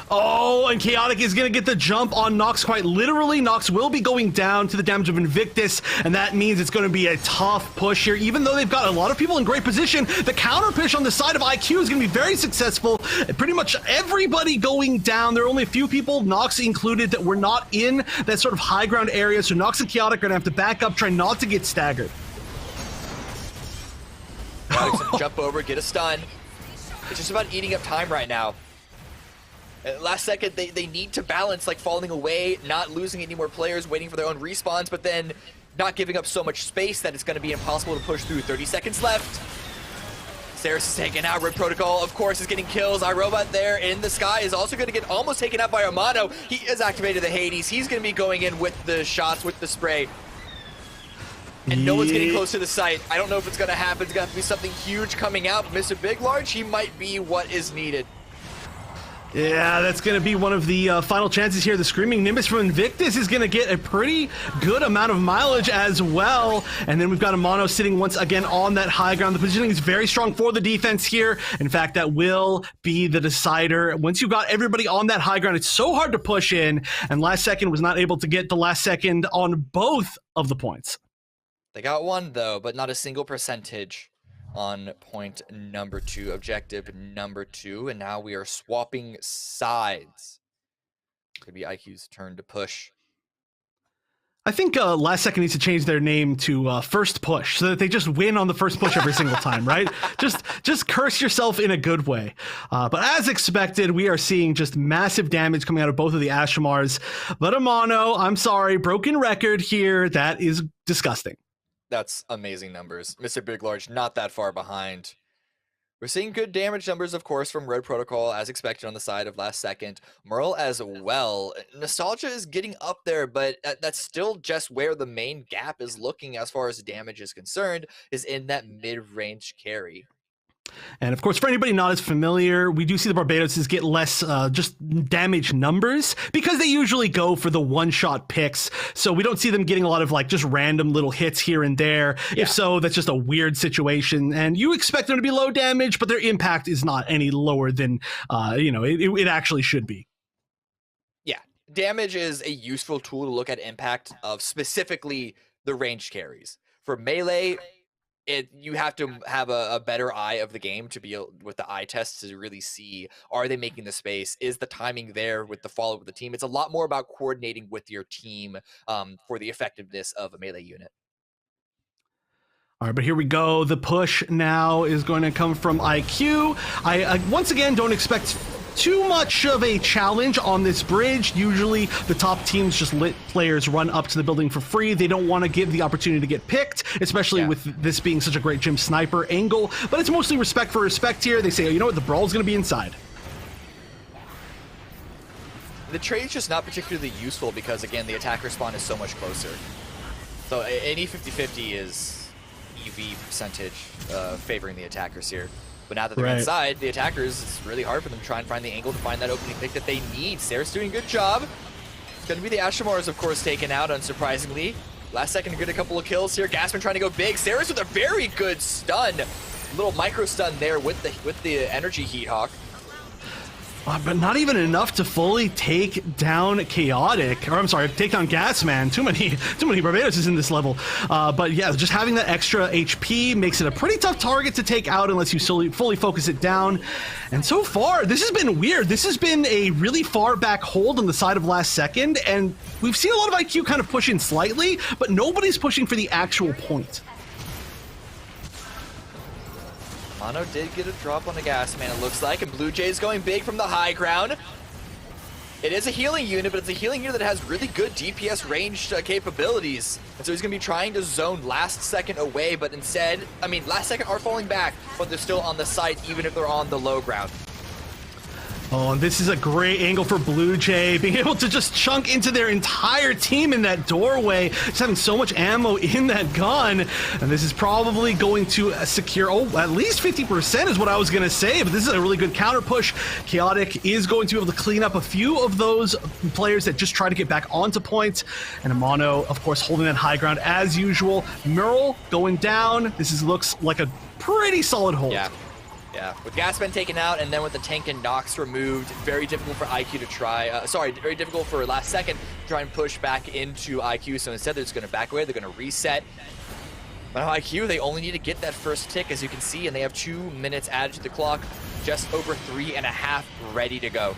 Oh, and Chaotic is going to get the jump on Nox quite literally. Nox will be going down to the damage of Invictus, and that means it's going to be a tough push here. Even though they've got a lot of people in great position, the counter push on the side of IQ is going to be very successful. Pretty much everybody going down. There are only a few people, Nox included, that were not in that sort of high ground area, so Nox and Chaotic are going to have to back up, try not to get staggered. Chaotic's going to jump over, get a stun. It's just about eating up time right now. Last second, they need to balance, like falling away, not losing any more players, waiting for their own respawns, but then not giving up so much space that it's going to be impossible to push through. 30 seconds left. Saris is taken out. Red Protocol, of course, is getting kills. iRobot there in the sky is also going to get almost taken out by Armando. He has activated the Hades. He's going to be going in with the shots, with the spray. And no one's getting close to the site. I don't know if it's going to happen. It's going to have to be something huge coming out. Mr. Big Large, he might be what is needed. Yeah, that's going to be one of the final chances here. The Screaming Nimbus from Invictus is going to get a pretty good amount of mileage as well. And then we've got a Mono sitting once again on that high ground. The positioning is very strong for the defense here. In fact, that will be the decider. Once you've got everybody on that high ground, it's so hard to push in. And Last Second was not able to get the last second on both of the points. They got one, though, but not a single percentage on point number 2, objective number 2, and now we are swapping sides. It's gonna be IQ's turn to push. I think Last Second needs to change their name to First Push so that they just win on the first push every single time, right? Just curse yourself in a good way. But as expected, we are seeing just massive damage coming out of both of the Ashmars. But Amano, I'm sorry, broken record here. That is disgusting. That's amazing numbers. Mr. Big Large not that far behind. We're seeing good damage numbers, of course, from Red Protocol, as expected on the side of Last Second. Merle as well. Nostalgia is getting up there, but that's still just where the main gap is looking as far as damage is concerned, is in that mid-range carry. And of course, for anybody not as familiar, we do see the Barbadoses get less just damage numbers because they usually go for the one-shot picks. So we don't see them getting a lot of like just random little hits here and there. Yeah. If so, that's just a weird situation. And you expect them to be low damage, but their impact is not any lower than, it actually should be. Yeah, damage is a useful tool to look at impact of specifically the range carries. For melee, you have to have a better eye of the game to be able, with the eye test, to really see, are they making the space? Is the timing there with the follow with the team? It's a lot more about coordinating with your team for the effectiveness of a melee unit. All right, but here we go. The push now is going to come from IQ. I once again don't expect too much of a challenge on this bridge. Usually the top teams just let players run up to the building for free. They don't want to give the opportunity to get picked, especially with this being such a great gym sniper angle. But it's mostly respect for respect here. They say, oh, you know what, the brawl's going to be inside. The trade's just not particularly useful because, again, the attacker spawn is so much closer. So any 50-50 is EV percentage favoring the attackers here. But now that they're inside, the attackers, it's really hard for them to try and find the angle to find that opening pick that they need. Sarah's doing a good job. Gonna be the Ashamars, of course, taken out, unsurprisingly. Last second, get a couple of kills here. Gasman trying to go big. Saris with a very good stun. Little micro stun there with the energy heat hawk. But not even enough to fully take down Chaotic, or I'm sorry, take down Gasman. Too many Barbados in this level. But yeah, just having that extra HP makes it a pretty tough target to take out unless you fully focus it down. And so far, this has been weird. This has been a really far back hold on the side of last second, and we've seen a lot of IQ kind of push in slightly, but nobody's pushing for the actual point. Mono did get a drop on the Gasman, it looks like, and Blue Jays going big from the high ground. It is a healing unit, but it's a healing unit that has really good DPS range capabilities. And so he's going to be trying to zone last second away, but instead, I mean, last second are falling back, but they're still on the site, even if they're on the low ground. Oh, and this is a great angle for Blue Jay, being able to just chunk into their entire team in that doorway, just having so much ammo in that gun. And this is probably going to secure, at least 50% is what I was going to say, but this is a really good counter push. Chaotic is going to be able to clean up a few of those players that just try to get back onto point. And Amano, of course, holding that high ground as usual. Mural going down. Looks like a pretty solid hold. Yeah, with Gasman taken out and then with the tank and Nox removed, very difficult for IQ to try, very difficult for last second to try and push back into IQ, so instead they're just going to back away, they're going to reset. But now IQ, they only need to get that first tick, as you can see, and they have 2 minutes added to the clock, just over 3.5 ready to go.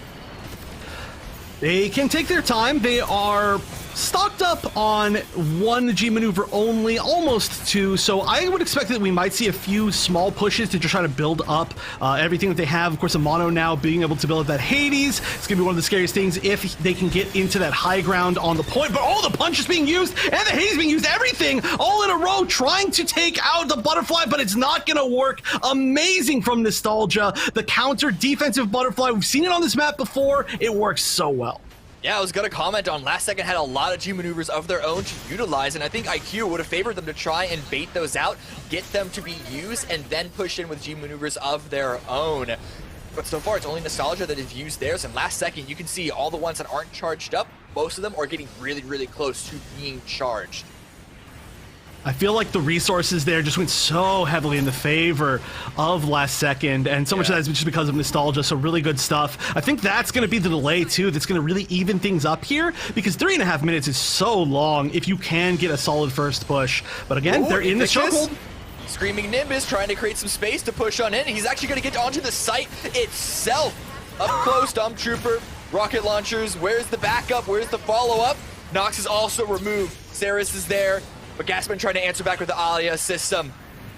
They can take their time. They are stocked up on 1 G maneuver only, almost 2, so I would expect that we might see a few small pushes to just try to build up everything that they have. Of course, Amano now being able to build up that Hades. It's going to be one of the scariest things if they can get into that high ground on the point, but all the punches being used and the Hades being used, everything all in a row, trying to take out the butterfly, but it's not going to work. Amazing from Nostalgia. The counter defensive butterfly, we've seen it on this map before. It works so well. Yeah, I was going to comment on last second had a lot of G maneuvers of their own to utilize, and I think IQ would have favored them to try and bait those out, get them to be used, and then push in with G maneuvers of their own. But so far, it's only Nostalgia that has used theirs, and last second, you can see all the ones that aren't charged up, most of them are getting really, really close to being charged. I feel like the resources there just went so heavily in the favor of last second, and so much of that is just because of Nostalgia, so really good stuff. I think that's going to be the delay, too, that's going to really even things up here, because 3.5 minutes is so long if you can get a solid first push. But again, they're in the chokehold. Screaming Nimbus trying to create some space to push on in. He's actually going to get onto the site itself. Up close, Dump Trooper, rocket launchers. Where's the backup? Where's the follow-up? Nox is also removed. Saris is there. But Gasman trying to answer back with the Alia system.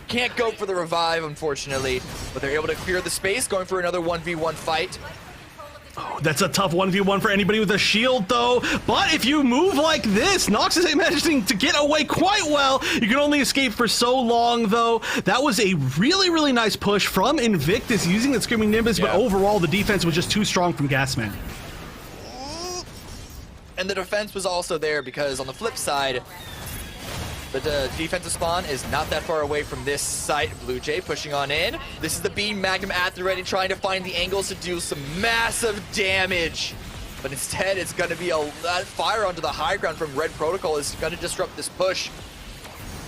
Can't go for the revive, unfortunately. But they're able to clear the space, going for another 1v1 fight. Oh, that's a tough 1v1 for anybody with a shield, though. But if you move like this, Nox is managing to get away quite well. You can only escape for so long, though. That was a really, really nice push from Invictus using the Screaming Nimbus, but overall the defense was just too strong from Gasman. And the defense was also there because on the flip side, the defensive spawn is not that far away from this site. Blue Jay pushing on in. This is the Beam Magnum at the ready, trying to find the angles to do some massive damage. But instead, it's going to be that fire onto the high ground from Red Protocol is going to disrupt this push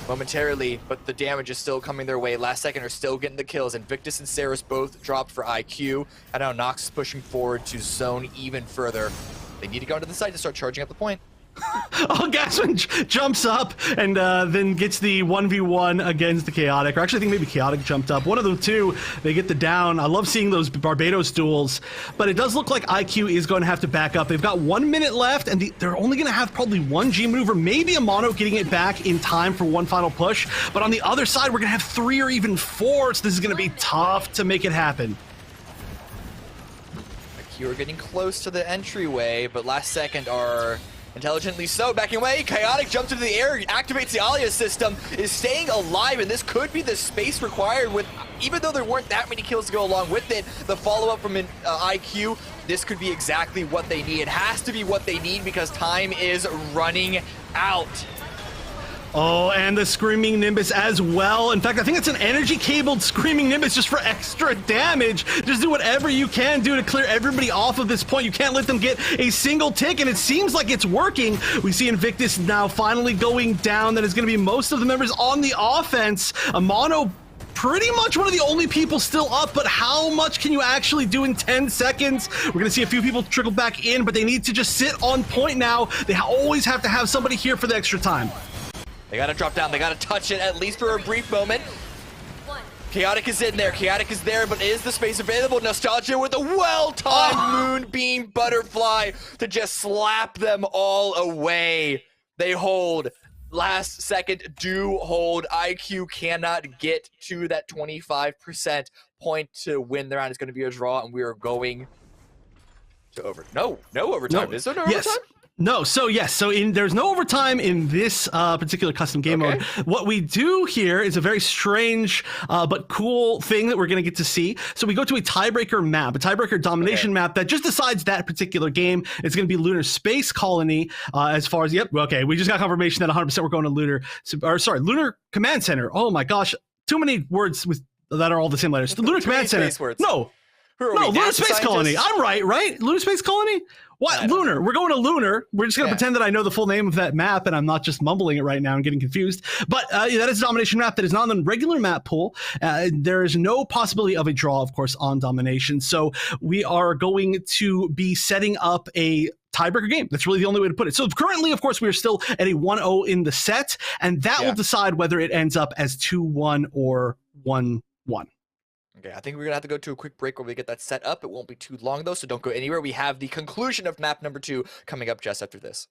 momentarily, but the damage is still coming their way. Last second are still getting the kills. Invictus and Saris both dropped for IQ. And now Nox is pushing forward to zone even further. They need to go into the site to start charging up the point. Oh, Gasman jumps up and then gets the 1v1 against the Chaotic. Or actually, I think maybe Chaotic jumped up. One of the two, they get the down. I love seeing those Barbados duels, but it does look like IQ is going to have to back up. They've got 1 minute left, and they're only going to have probably 1 G maneuver, maybe a mono getting it back in time for one final push. But on the other side, we're going to have 3 or even 4, so this is going to be tough to make it happen. IQ are getting close to the entryway, but last second are intelligently so backing away. Chaotic jumps into the air, activates the Alia system, is staying alive, and this could be the space required with, even though there weren't that many kills to go along with it, the follow-up from IQ, this could be exactly what they need. It has to be what they need because time is running out. Oh, and the Screaming Nimbus as well. In fact, I think it's an energy-cabled Screaming Nimbus just for extra damage. Just do whatever you can do to clear everybody off of this point. You can't let them get a single tick, and it seems like it's working. We see Invictus now finally going down. That is going to be most of the members on the offense. Mono pretty much one of the only people still up, but how much can you actually do in 10 seconds? We're going to see a few people trickle back in, but they need to just sit on point now. They always have to have somebody here for the extra time. They gotta drop down, they gotta touch it at least for a brief moment. Chaotic is in there, Chaotic is there, but is the space available? Nostalgia with a well-timed Moonbeam Butterfly to just slap them all away. They hold. Last second, do hold. IQ cannot get to that 25% point to win the round. It's gonna be a draw, and we are going to no overtime. Is there no overtime? No, so yes, there's no overtime in this particular custom game mode. What we do here is a very strange but cool thing that we're going to get to see. So we go to a tiebreaker map, a tiebreaker domination map that just decides that particular game. It's going to be Lunar Space Colony as far as, we just got confirmation that 100% we're going to Lunar Command Center. Oh my gosh, too many words that are all the same letters. The Lunar Command Center. No, Lunar Space Colony. I'm right? Lunar Space Colony? What? Lunar. We're going to Lunar. We're just going to pretend that I know the full name of that map and I'm not just mumbling it right now and getting confused. But that is a domination map that is not on the regular map pool. There is no possibility of a draw, of course, on domination. So we are going to be setting up a tiebreaker game. That's really the only way to put it. So currently, of course, we are still at a 1-0 in the set, and that will decide whether it ends up as 2-1 or 1-1. Okay, I think we're going to have to go to a quick break where we get that set up. It won't be too long, though, so don't go anywhere. We have the conclusion of map number 2 coming up just after this.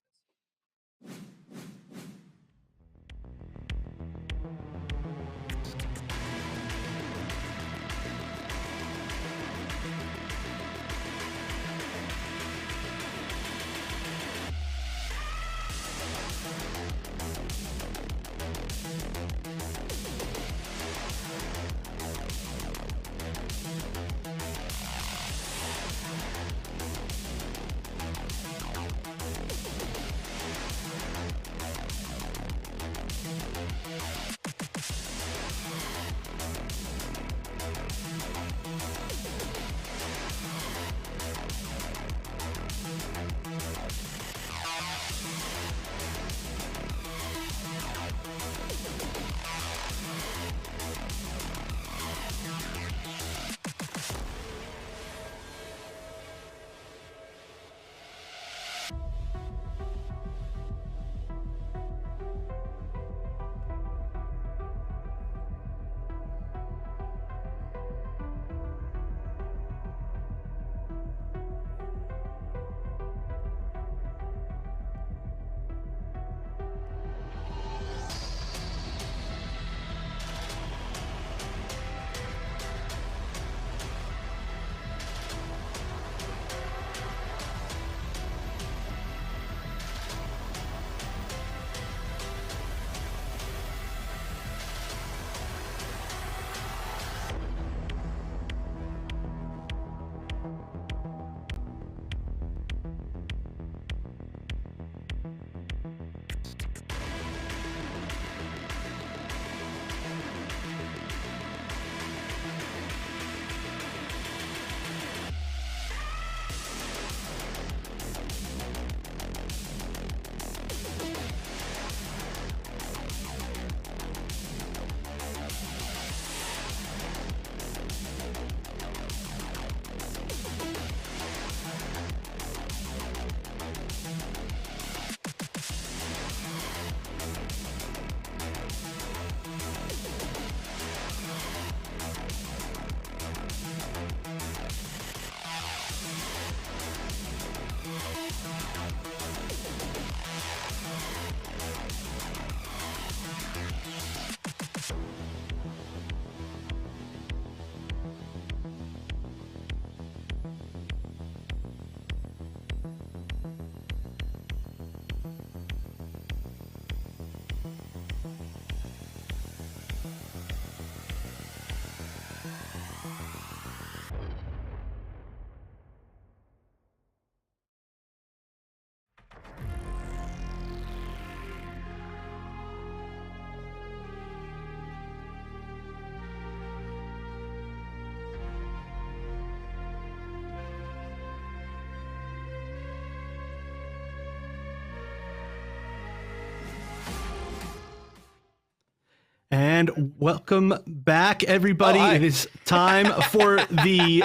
And welcome back, everybody. Oh, hi. It is time for the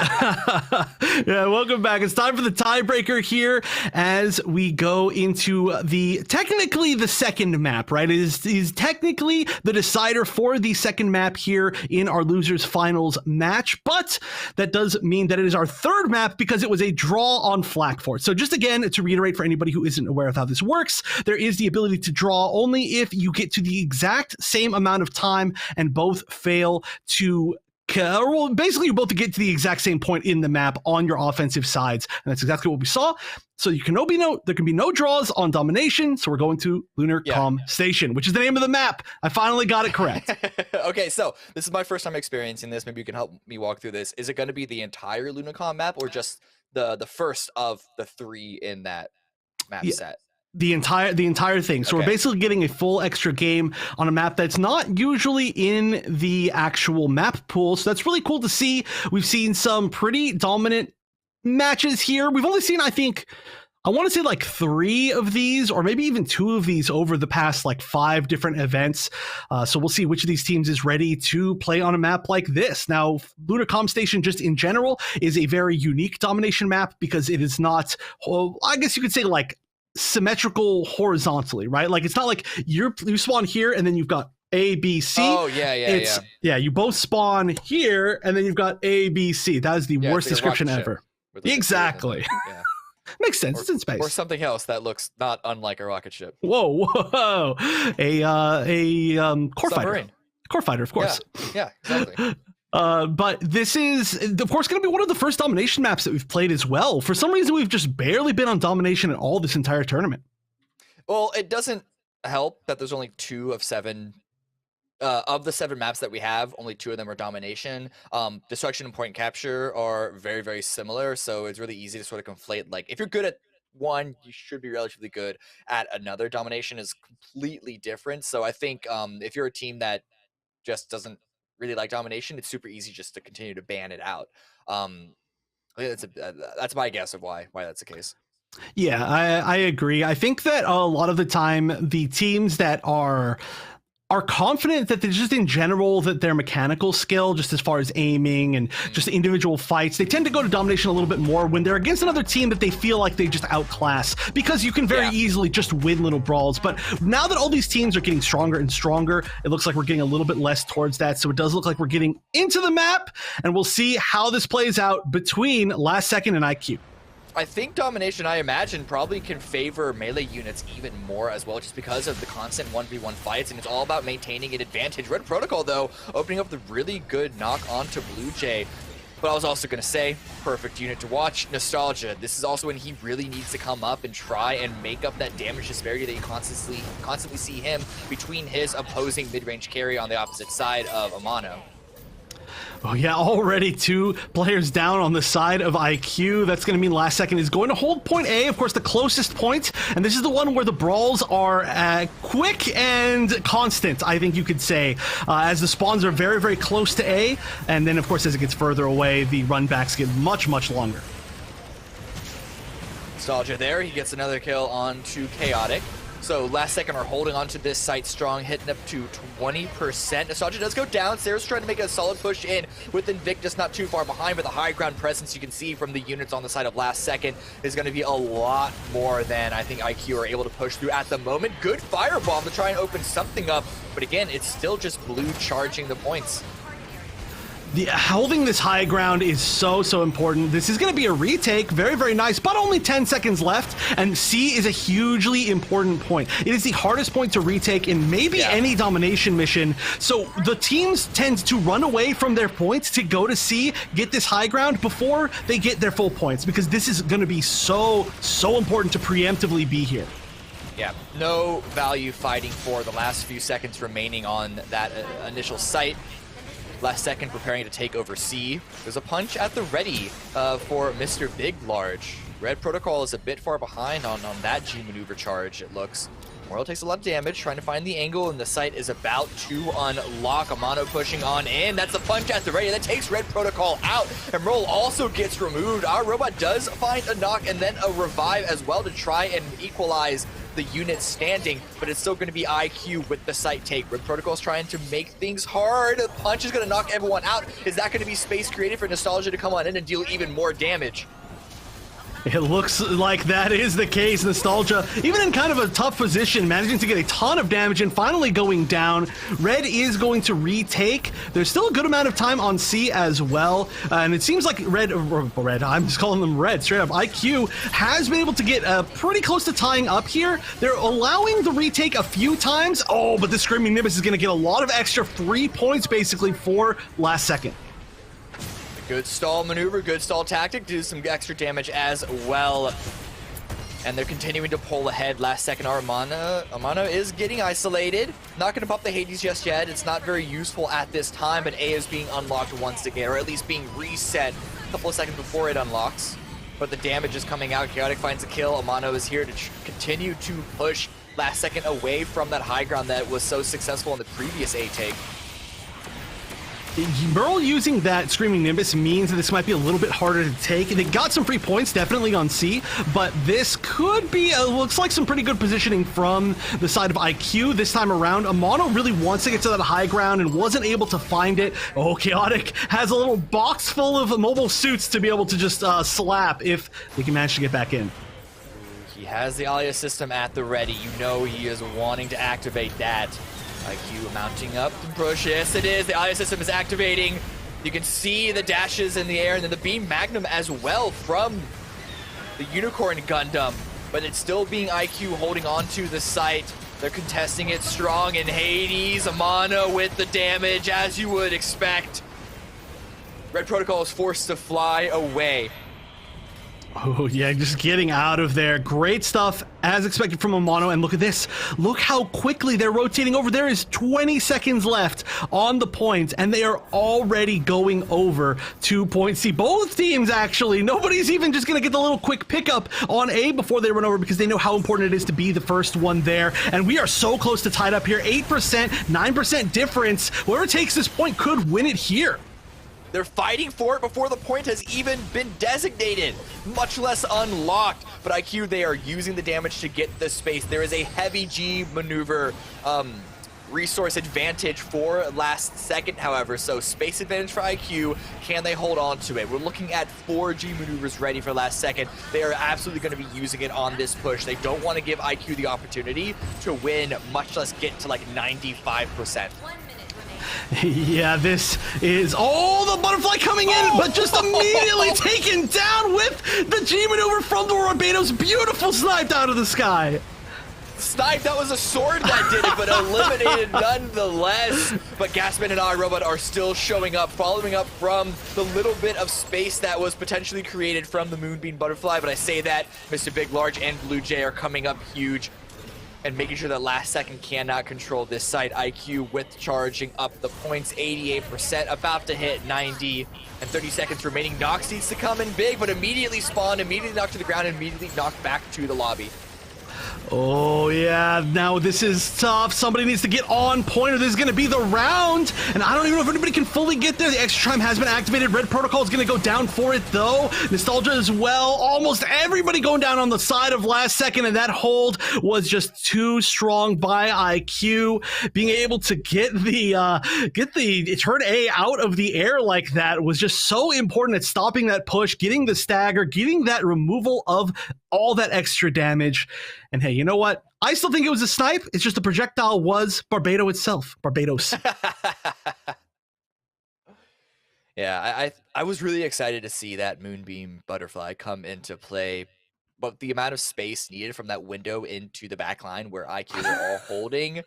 yeah, welcome back. It's time for the tiebreaker here as we go into technically the second map, right? It is technically the decider for the second map here in our losers finals match, but that does mean that it is our third map because it was a draw on Flak Fort. So just again, to reiterate for anybody who isn't aware of how this works, there is the ability to draw only if you get to the exact same amount of time and both fail to well, basically you both get to the exact same point in the map on your offensive sides, and that's exactly what we saw. So there can be no draws on domination, so we're going to Lunar Comm Station, which is the name of the map. I finally got it correct. Okay, so this is my first time experiencing this. Maybe you can help me walk through this. Is it going to be the entire Lunar Comm map or just the first of the 3 in that map set? The entire thing. So we're basically getting a full extra game on a map that's not usually in the actual map pool. So that's really cool to see. We've seen some pretty dominant matches here. We've only seen, I want to say like 3 of these, or maybe even 2 of these over the past like 5 different events. So we'll see which of these teams is ready to play on a map like this. Now, Lunar Comm Station just in general is a very unique domination map because it is not, well, I guess you could say like symmetrical horizontally, right? Like it's not like you spawn here and then you've got A, B, C. Oh, yeah. You both spawn here and then you've got A, B, C. That is the worst description ever. Exactly. Makes sense. It's in space. Or something else that looks not unlike a rocket ship. Whoa. A core Submarine. fighter. Core fighter, of course. Yeah, exactly. But this is, of course, going to be one of the first domination maps that we've played as well. For some reason, we've just barely been on domination at all this entire tournament. Well, it doesn't help that there's only 2 of 7. Of the 7 maps that we have, only 2 of them are domination. Destruction and point capture are very, very similar, so it's really easy to sort of conflate. Like, if you're good at one, you should be relatively good at another. Domination is completely different. So I think if you're a team that just doesn't really like domination, it's super easy just to continue to ban it out. I think that's my guess of why that's the case. Yeah, I agree. I think that a lot of the time the teams that are confident that they're just in general that their mechanical skill, just as far as aiming and just individual fights, they tend to go to domination a little bit more when they're against another team that they feel like they just outclass, because you can very easily just win little brawls. But now that all these teams are getting stronger and stronger, it looks like we're getting a little bit less towards that. So it does look like we're getting into the map, and we'll see how this plays out between Last Second and IQ. I think domination, I imagine, probably can favor melee units even more as well, just because of the constant 1v1 fights, and it's all about maintaining an advantage. Red Protocol, though, opening up the really good knock onto Blue Jay. But I was also going to say, perfect unit to watch, Nostalgia. This is also when he really needs to come up and try and make up that damage disparity that you constantly see him between his opposing mid-range carry on the opposite side of Amano. Oh yeah, already 2 players down on the side of IQ. That's going to mean Last Second is going to hold point A, of course, the closest point. And this is the one where the brawls are quick and constant, I think you could say, as the spawns are very, very close to A. And then, of course, as it gets further away, the runbacks get much, much longer. Nostalgia there, he gets another kill onto Chaotic. So Last Second are holding onto this site strong, hitting up to 20%. Nostalgia does go down. Sarah's trying to make a solid push in with Invictus not too far behind, but the high ground presence you can see from the units on the side of Last Second is going to be a lot more than I think IQ are able to push through at the moment. Good firebomb to try and open something up, but again, it's still just Blue charging the points. Holding this high ground is so important. This is going to be a retake. Very, very nice, but only 10 seconds left. And C is a hugely important point. It is the hardest point to retake in maybe any domination mission. So the teams tend to run away from their points to go to C, get this high ground before they get their full points, because this is going to be so important to preemptively be here. Yeah, no value fighting for the last few seconds remaining on that initial site. Last Second preparing to take over C. There's a punch at the ready for Mr. Big Large. Red Protocol is a bit far behind on that G maneuver charge, it looks. Morel takes a lot of damage, trying to find the angle, and the site is about to unlock. Amano pushing on in. That's a punch at the ready. That takes Red Protocol out, and Morel also gets removed. Our robot does find a knock and then a revive as well to try and equalize the unit standing, but it's still going to be IQ with the site take. Red Protocol's trying to make things hard. The punch is going to knock everyone out. Is that going to be space created for Nostalgia to come on in and deal even more damage? It looks like that is the case. Nostalgia, even in kind of a tough position, managing to get a ton of damage and finally going down. Red is going to retake. There's still a good amount of time on C as well. And it seems like Red, I'm just calling them Red, straight up. IQ has been able to get pretty close to tying up here. They're allowing the retake a few times. Oh, but the Screaming Nimbus is going to get a lot of extra free points basically for last second. Good stall maneuver, good stall tactic, do some extra damage as well. And they're continuing to pull ahead. Last second, Amano is getting isolated. Not going to pop the Hades just yet. It's not very useful at this time, but A is being unlocked once again, or at least being reset a couple of seconds before it unlocks. But the damage is coming out. Chaotic finds a kill. Amano is here to continue to push last second away from that high ground that was so successful in the previous A take. Merle using that Screaming Nimbus means that this might be a little bit harder to take. They got some free points, definitely on C, but this could be, looks like some pretty good positioning from the side of IQ this time around. Amano really wants to get to that high ground and wasn't able to find it. Oh, Chaotic has a little box full of mobile suits to be able to just slap if they can manage to get back in. He has the Alia system at the ready. You know he is wanting to activate that. IQ mounting up the push. Yes, it is. The Alia system is activating. You can see the dashes in the air and then the Beam Magnum as well from the Unicorn Gundam. But it's still being IQ holding on to the site. They're contesting it strong, and Hades, Amano with the damage, as you would expect. Red Protocol is forced to fly away. Oh, yeah, just getting out of there. Great stuff, as expected from Amano. And look at this. Look how quickly they're rotating over. There is 20 seconds left on the point, and they are already going over to point C. Both teams, actually. Nobody's even just going to get the little quick pickup on A before they run over because they know how important it is to be the first one there. And we are so close to tied up here. 8%, 9% difference. Whoever takes this point could win it here. They're fighting for it before the point has even been designated, much less unlocked. But IQ, they are using the damage to get the space. There is a heavy G maneuver resource advantage for last second, however. So space advantage for IQ. Can they hold on to it? We're looking at 4 G maneuvers ready for last second. They are absolutely going to be using it on this push. They don't want to give IQ the opportunity to win, much less get to like 95%. Yeah, this is... Oh, the butterfly coming in, but just immediately taken down with the G maneuver from the Barbados. Beautiful snipe out of the sky. Snipe, that was a sword that did it, but eliminated nonetheless. But Gasman and iRobot are still showing up, following up from the little bit of space that was potentially created from the Moonbeam Butterfly. But I say that Mr. Big Large and Blue Jay are coming up huge and making sure that last second cannot control this site. IQ with charging up the points, 88%, about to hit 90, and 30 seconds remaining. Nox needs to come in big, but immediately spawned, immediately knocked to the ground, and immediately knocked back to the lobby. Oh, yeah, now this is tough. Somebody needs to get on point or this is going to be the round. And I don't even know if anybody can fully get there. The extra time has been activated. Red Protocol is going to go down for it, though. Nostalgia as well. Almost everybody going down on the side of last second, and that hold was just too strong by IQ. Being able to get the turn A out of the air like that was just so important at stopping that push, getting the stagger, getting that removal of all that extra damage. And hey, you know what? I still think it was a snipe. It's just the projectile was Barbados itself. Barbados. Yeah, I was really excited to see that Moonbeam Butterfly come into play. But the amount of space needed from that window into the back line where IQ are all holding,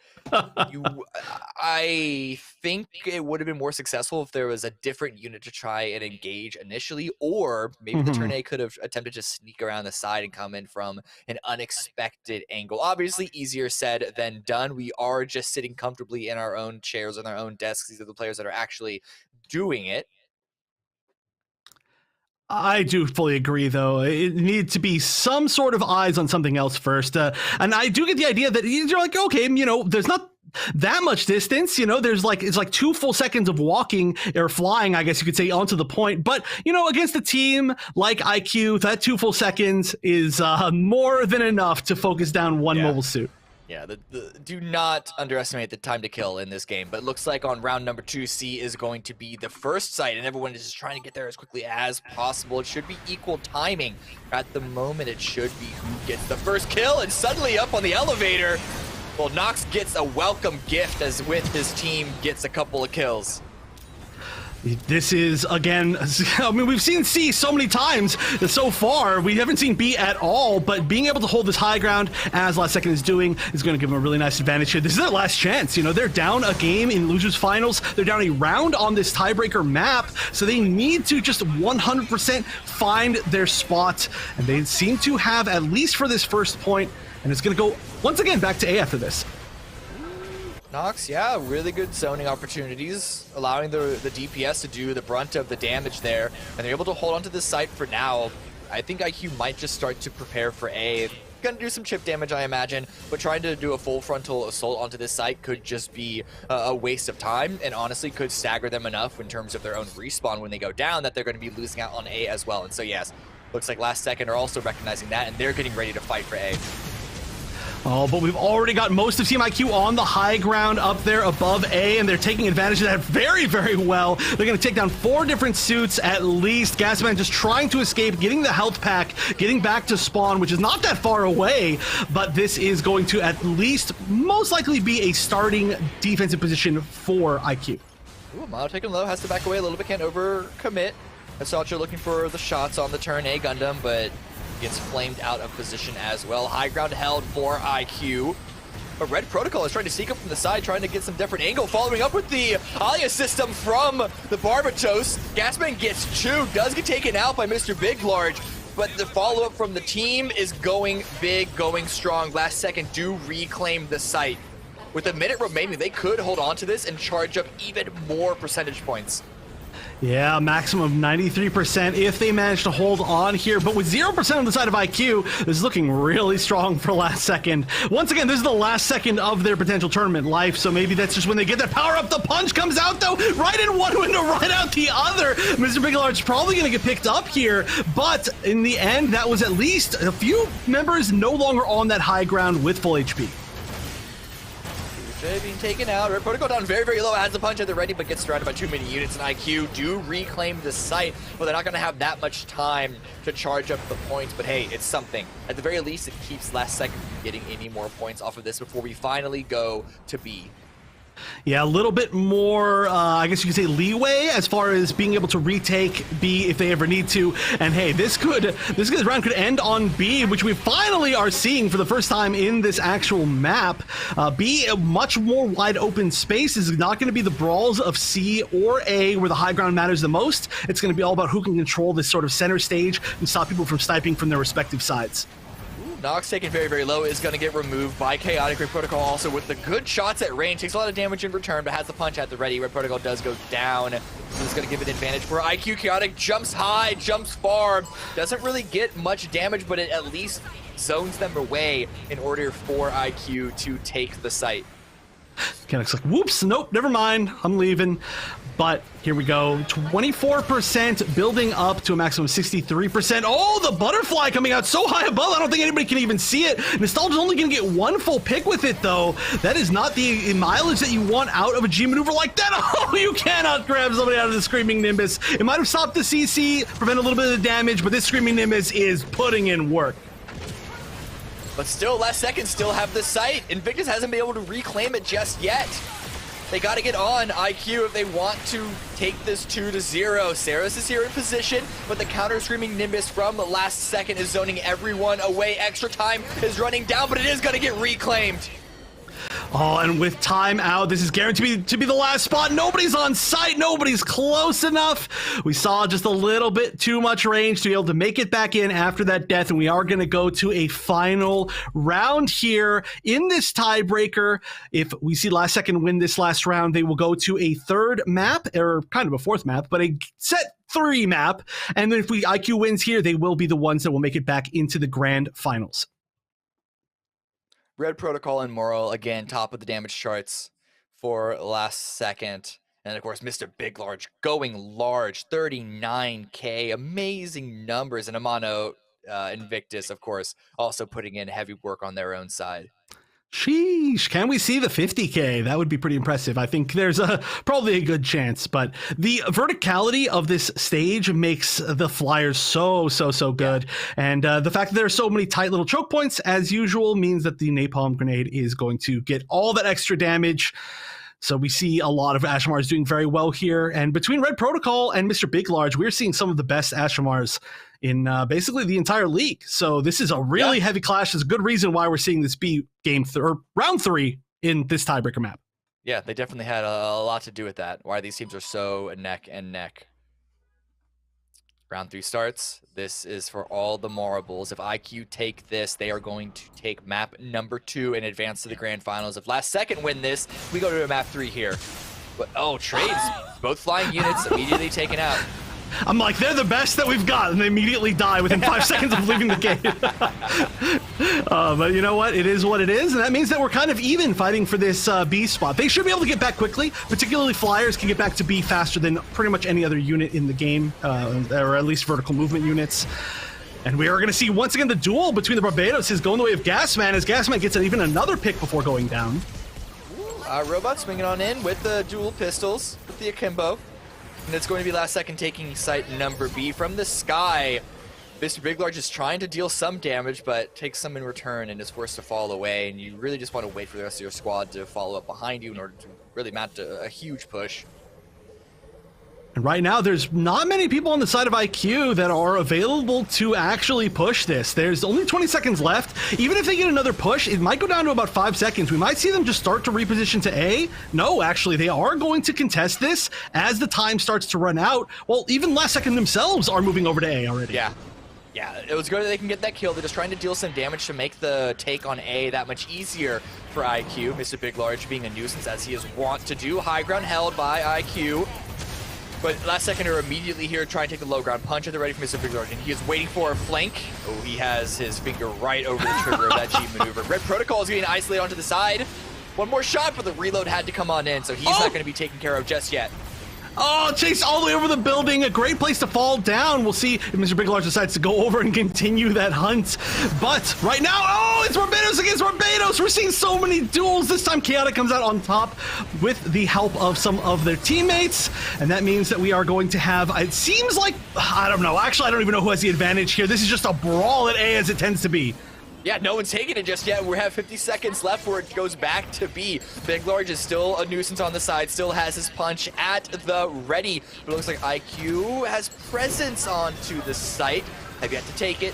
I think it would have been more successful if there was a different unit to try and engage initially, or maybe the turn A could have attempted to sneak around the side and come in from an unexpected angle. Obviously, easier said than done. We are just sitting comfortably in our own chairs, on our own desks. These are the players that are actually doing it. I do fully agree, though. It needs to be some sort of eyes on something else first. And I do get the idea that you're like, okay, you know, there's not that much distance. There's it's like 2 full seconds of walking or flying, I guess you could say, onto the point. But against a team like IQ, that 2 full seconds is more than enough to focus down one mobile suit. Yeah, do not underestimate the time to kill in this game, but it looks like on round number 2, C is going to be the first site, and everyone is just trying to get there as quickly as possible. It should be equal timing. At the moment, it should be who gets the first kill, and suddenly up on the elevator, well, Nox gets a welcome gift as with his team gets a couple of kills. This is, again, I mean, we've seen C so many times so far. We haven't seen B at all, but being able to hold this high ground, as Last Second is doing, is going to give them a really nice advantage here. This is their last chance. They're down a game in Losers Finals. They're down a round on this tiebreaker map, so they need to just 100% find their spot, and they seem to have, at least for this first point, and it's going to go, once again, back to A after this. Nox, yeah, really good zoning opportunities, allowing the DPS to do the brunt of the damage there, and they're able to hold onto this site for now. I think IQ might just start to prepare for A. Gonna do some chip damage, I imagine, but trying to do a full frontal assault onto this site could just be a waste of time, and honestly could stagger them enough in terms of their own respawn when they go down that they're going to be losing out on A as well. And so yes, looks like Last Second are also recognizing that, and they're getting ready to fight for A. Oh, but we've already got most of Team IQ on the high ground up there above A, and they're taking advantage of that very, very well. They're going to take down 4 different suits at least. Gasman just trying to escape, getting the health pack, getting back to spawn, which is not that far away, but this is going to at least most likely be a starting defensive position for IQ. Ooh, Milo taking low, has to back away a little bit, can't overcommit. Assaultr looking for the shots on the turn A Gundam, but gets flamed out of position as well. High ground held for IQ. But Red Protocol is trying to sneak up from the side, trying to get some different angle, following up with the Alia system from the Barbatos. Gasman gets 2, does get taken out by Mr. Big Large, but the follow-up from the team is going big, going strong. Last Second do reclaim the site. With a minute remaining, they could hold on to this and charge up even more percentage points. Yeah, maximum of 93% if they manage to hold on here. But with 0% on the side of IQ, this is looking really strong for Last Second. Once again, this is the last second of their potential tournament life, so maybe that's just when they get that power up. The punch comes out, though, right in one window, right out the other. Mr. Big Large probably going to get picked up here, but in the end, that was at least a few members no longer on that high ground with full HP. Being taken out. Red Protocol down very, very low, has the punch at the ready, but gets surrounded by too many units, and IQ do reclaim the site, but they're not going to have that much time to charge up the points, but hey, it's something. At the very least, it keeps Last Second from getting any more points off of this before we finally go to B. Yeah, a little bit more, I guess you could say, leeway as far as being able to retake B if they ever need to. And hey, this round could end on B, which we finally are seeing for the first time in this actual map. B, a much more wide open space. This is not going to be the brawls of C or A where the high ground matters the most. It's going to be all about who can control this sort of center stage and stop people from sniping from their respective sides. Nox taken very, very low is going to get removed by Chaotic. Red Protocol also with the good shots at range. Takes a lot of damage in return, but has the punch at the ready. Red Protocol does go down. So it's going to give it advantage for IQ. Chaotic jumps high, jumps far. Doesn't really get much damage, but it at least zones them away in order for IQ to take the site. Chaotic's like, whoops, nope, never mind, I'm leaving. But here we go, 24% building up to a maximum of 63%. Oh, the butterfly coming out so high above, I don't think anybody can even see it. Nostalgia's only gonna get 1 full pick with it though. That is not the mileage that you want out of a G maneuver like that. Oh, you cannot grab somebody out of the Screaming Nimbus. It might have stopped the CC, prevent a little bit of the damage, but this Screaming Nimbus is putting in work. But still, Last Second still have the site. Invictus hasn't been able to reclaim it just yet. They got to get on IQ if they want to take this 2-0. Saris is here in position, but the counter Screaming Nimbus from Last Second is zoning everyone away. Extra time is running down, but it is going to get reclaimed. Oh, and with time out, this is guaranteed to be the last spot. Nobody's on site. Nobody's close enough. We saw just a little bit too much range to be able to make it back in after that death, and we are going to go to a final round here in this tiebreaker. If we see Last Second win this last round, they will go to a 3rd map, or kind of a 4th map, but a set 3 map. And then if IQ wins here, they will be the ones that will make it back into the grand finals. Red Protocol and Moral, again, top of the damage charts for last second. And of course, Mr. Big Large going large, 39k, amazing numbers. And Amano Invictus, of course, also putting in heavy work on their own side. Sheesh, can we see the 50k? That would be pretty impressive. I think there's probably a good chance, but the verticality of this stage makes the flyers so good. And the fact that there are so many tight little choke points, as usual, means that the napalm grenade is going to get all that extra damage. So we see a lot of Ashamars doing very well here. And between Red Protocol and Mr. Big Large, we're seeing some of the best Ashamars in basically the entire league. So this is a really heavy clash. There's a good reason why we're seeing this be or round 3 in this tiebreaker map. Yeah, they definitely had a lot to do with that. Why these teams are so neck and neck. Round 3 starts. This is for all the Marbles. If IQ take this, they are going to take map number 2 and advance to the grand finals. If last second win this, we go to a map 3 here. But oh, trades. Both flying units immediately taken out. I'm like, they're the best that we've got, and they immediately die within 5 seconds of leaving the game. But you know what? It is what it is, and that means that we're kind of even fighting for this B spot. They should be able to get back quickly, particularly Flyers can get back to B faster than pretty much any other unit in the game, or at least vertical movement units. And we are going to see, once again, the duel between the Barbados is going the way of Gasman, as Gasman gets even another pick before going down. Robot swinging on in with the dual pistols, with the akimbo. And it's going to be last second taking site number B from the sky. Mr. Big Large is trying to deal some damage, but takes some in return and is forced to fall away. And you really just want to wait for the rest of your squad to follow up behind you in order to really mount a huge push. And right now, there's not many people on the side of IQ that are available to actually push this. There's only 20 seconds left. Even if they get another push, it might go down to about 5 seconds. We might see them just start to reposition to A. No, actually, they are going to contest this as the time starts to run out. Well, even last second themselves are moving over to A already. Yeah, it was good that they can get that kill. They're just trying to deal some damage to make the take on A that much easier for IQ. Mr. Big Large being a nuisance, as he is wont to do. High ground held by IQ. But last second are immediately here trying to take the low ground punch at the ready for Mr. Big Large, and he is waiting for a flank. Oh, he has his finger right over the trigger of that G maneuver. Red Protocol is getting isolated onto the side. One more shot, but the reload had to come on in, so he's not going to be taken care of just yet. Oh, chase all the way over the building. A great place to fall down. We'll see if Mr. Big Large decides to go over and continue that hunt. But right now, oh, it's Barbados against Barbados. We're seeing so many duels. This time, Chaotic comes out on top with the help of some of their teammates. And that means that we are going to have, it seems like, I don't know. Actually, I don't even know who has the advantage here. This is just a brawl at A as it tends to be. Yeah, no one's taking it just yet. We have 50 seconds left where it goes back to B. Big Large is still a nuisance on the side, still has his punch at the ready. But it looks like IQ has presence onto the site. Have yet to take it.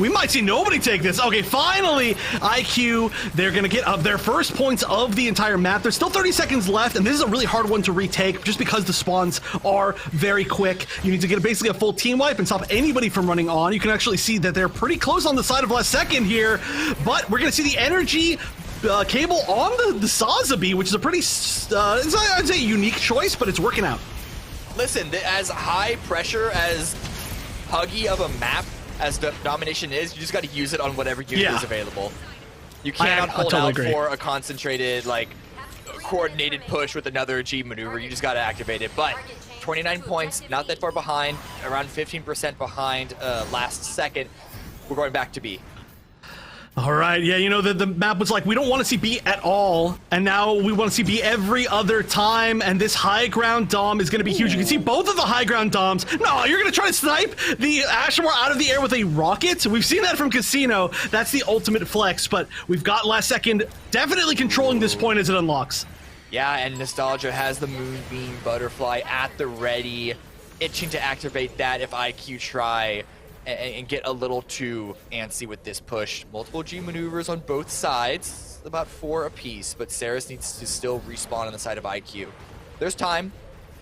We might see nobody take this. Okay, finally, IQ, they're going to get up their first points of the entire map. There's still 30 seconds left, and this is a really hard one to retake just because the spawns are very quick. You need to get basically a full team wipe and stop anybody from running on. You can actually see that they're pretty close on the side of last second here, but we're going to see the energy cable on the Sazabi, which is a pretty, I'd say, unique choice, but it's working out. Listen, as high pressure, as huggy of a map as the domination is, you just got to use it on whatever unit is available. You can't hold out for a concentrated, like, coordinated push with another G maneuver. You just got to activate it. But 29 points, not that far behind, around 15% behind last second. We're going back to B. All right, yeah, you know, the map was like, we don't want to see B at all, and now we want to see B every other time, and this high ground dom is going to be huge. You can see both of the high ground doms. No, you're going to try to snipe the Ashamar out of the air with a rocket? We've seen that from Casino. That's the ultimate flex, but we've got last second definitely controlling this point as it unlocks. Yeah, and Nostalgia has the Moonbeam Butterfly at the ready, itching to activate that if IQ try and get a little too antsy with this push. Multiple G maneuvers on both sides, about 4 apiece, but Saris needs to still respawn on the side of IQ. There's time.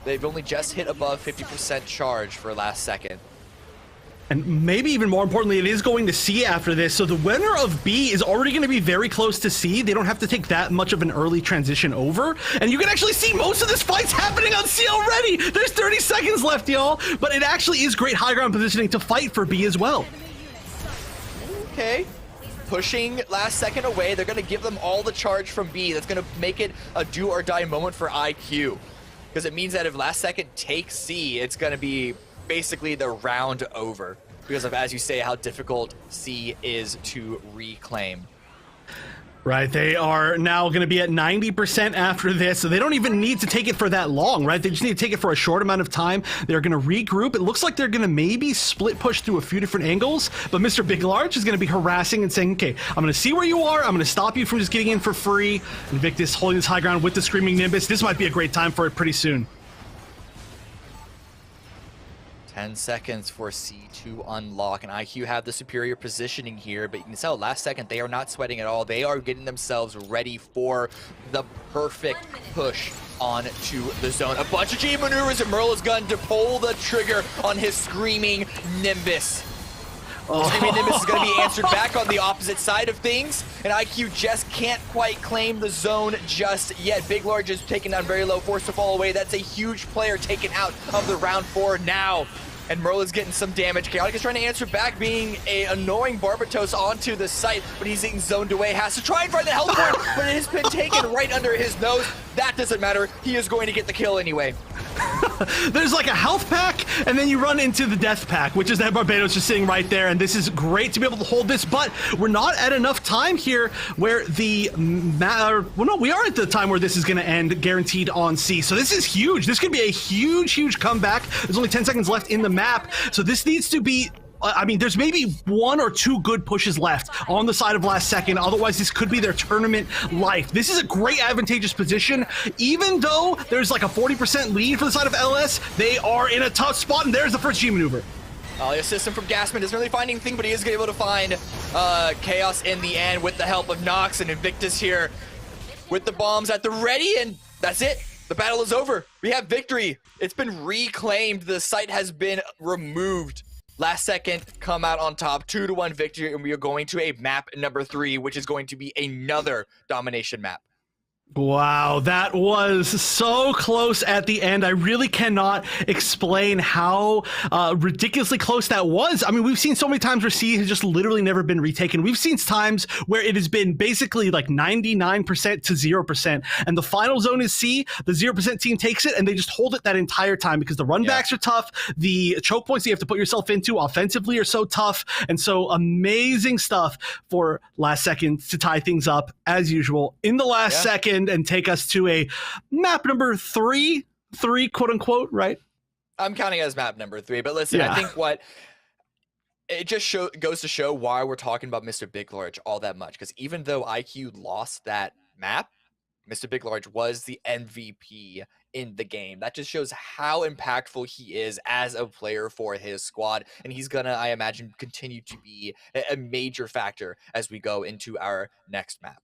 They've only just hit above 50% charge for last second. And maybe even more importantly, it is going to C after this, so the winner of B is already going to be very close to C. They don't have to take that much of an early transition over, and you can actually see most of this fight's happening on C already. There's 30 seconds left, y'all, but it actually is great high ground positioning to fight for B as well. Okay. pushing last second away. They're going to give them all the charge from B. That's going to make it a do or die moment for IQ. Because it means that if last second takes C, it's going to be basically the round over. Because of, as you say, how difficult C is to reclaim. Right, they are now going to be at 90% after this, so they don't even need to take it for that long, right? They just need to take it for a short amount of time. They're going to regroup. It looks like they're going to maybe split push through a few different angles, but Mr. Big Large is going to be harassing and saying, okay, I'm going to see where you are. I'm going to stop you from just getting in for free. Invictus holding this high ground with the Screaming Nimbus. This might be a great time for it pretty soon. 10 seconds for C to unlock, and IQ have the superior positioning here, but you can tell last second they are not sweating at all. They are getting themselves ready for the perfect push onto the zone. A bunch of G maneuvers, and Merle is going to pull the trigger on his Screaming Nimbus. Screaming Nimbus is going to be answered back on the opposite side of things, and IQ just can't quite claim the zone just yet. Big Large is taken down very low, forced to fall away. That's a huge player taken out of the round 4 now. And Merle is getting some damage. Chaotic is trying to answer back, being a annoying Barbatos onto the site, but he's getting zoned away. Has to try and find the health point, but it has been taken right under his nose. That doesn't matter. He is going to get the kill anyway. There's like a health pack, and then you run into the death pack, which is that Barbados just sitting right there, and this is great to be able to hold this, but we're not at enough time here where the well, no, we are at the time where this is going to end guaranteed on C, so this is huge. This could be a huge comeback. There's only 10 seconds left in the map, so this needs to be, I mean, there's maybe 1 or 2 good pushes left on the side of last second. Otherwise, this could be their tournament life. This is a great advantageous position. Even though there's like a 40% lead for the side of LS, they are in a tough spot, and there's the first G maneuver. The assistant from Gasman isn't really finding anything, but he is able to find Chaos in the end with the help of Nox and Invictus here with the bombs at the ready, and that's it. The battle is over. We have victory. It's been reclaimed. The site has been removed. Last second, come out on top, 2-1 victory, and we are going to a map number 3, which is going to be another domination map. Wow, that was so close at the end. I really cannot explain how ridiculously close that was. I mean, we've seen so many times where C has just literally never been retaken. We've seen times where it has been basically like 99% to 0%, and the final zone is C. The 0% team takes it, and they just hold it that entire time because the runbacks are tough. The choke points you have to put yourself into offensively are so tough, and so amazing stuff for last second to tie things up as usual in the last second and take us to a map number 3, quote unquote, right? I'm counting it as map number 3, but listen, I think what it just goes to show why we're talking about Mr. Big Large all that much, because even though IQ lost that map, Mr. Big Large was the MVP in the game. That just shows how impactful he is as a player for his squad, and he's gonna, I imagine, continue to be a major factor as we go into our next map.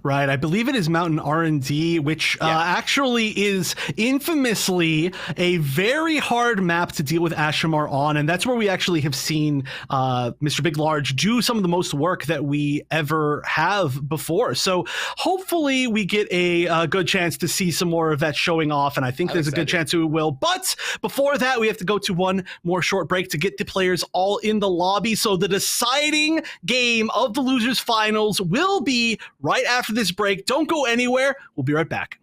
Right, I believe it is Mountain R&D, which actually is infamously a very hard map to deal with Ashamar on, and that's where we actually have seen Mr. Big Large do some of the most work that we ever have before. So hopefully we get a good chance to see some more of that showing off, and I think there's a good chance we will. But before that, we have to go to one more short break to get the players all in the lobby. So the deciding game of the losers finals will be right after this break. Don't go anywhere. We'll be right back.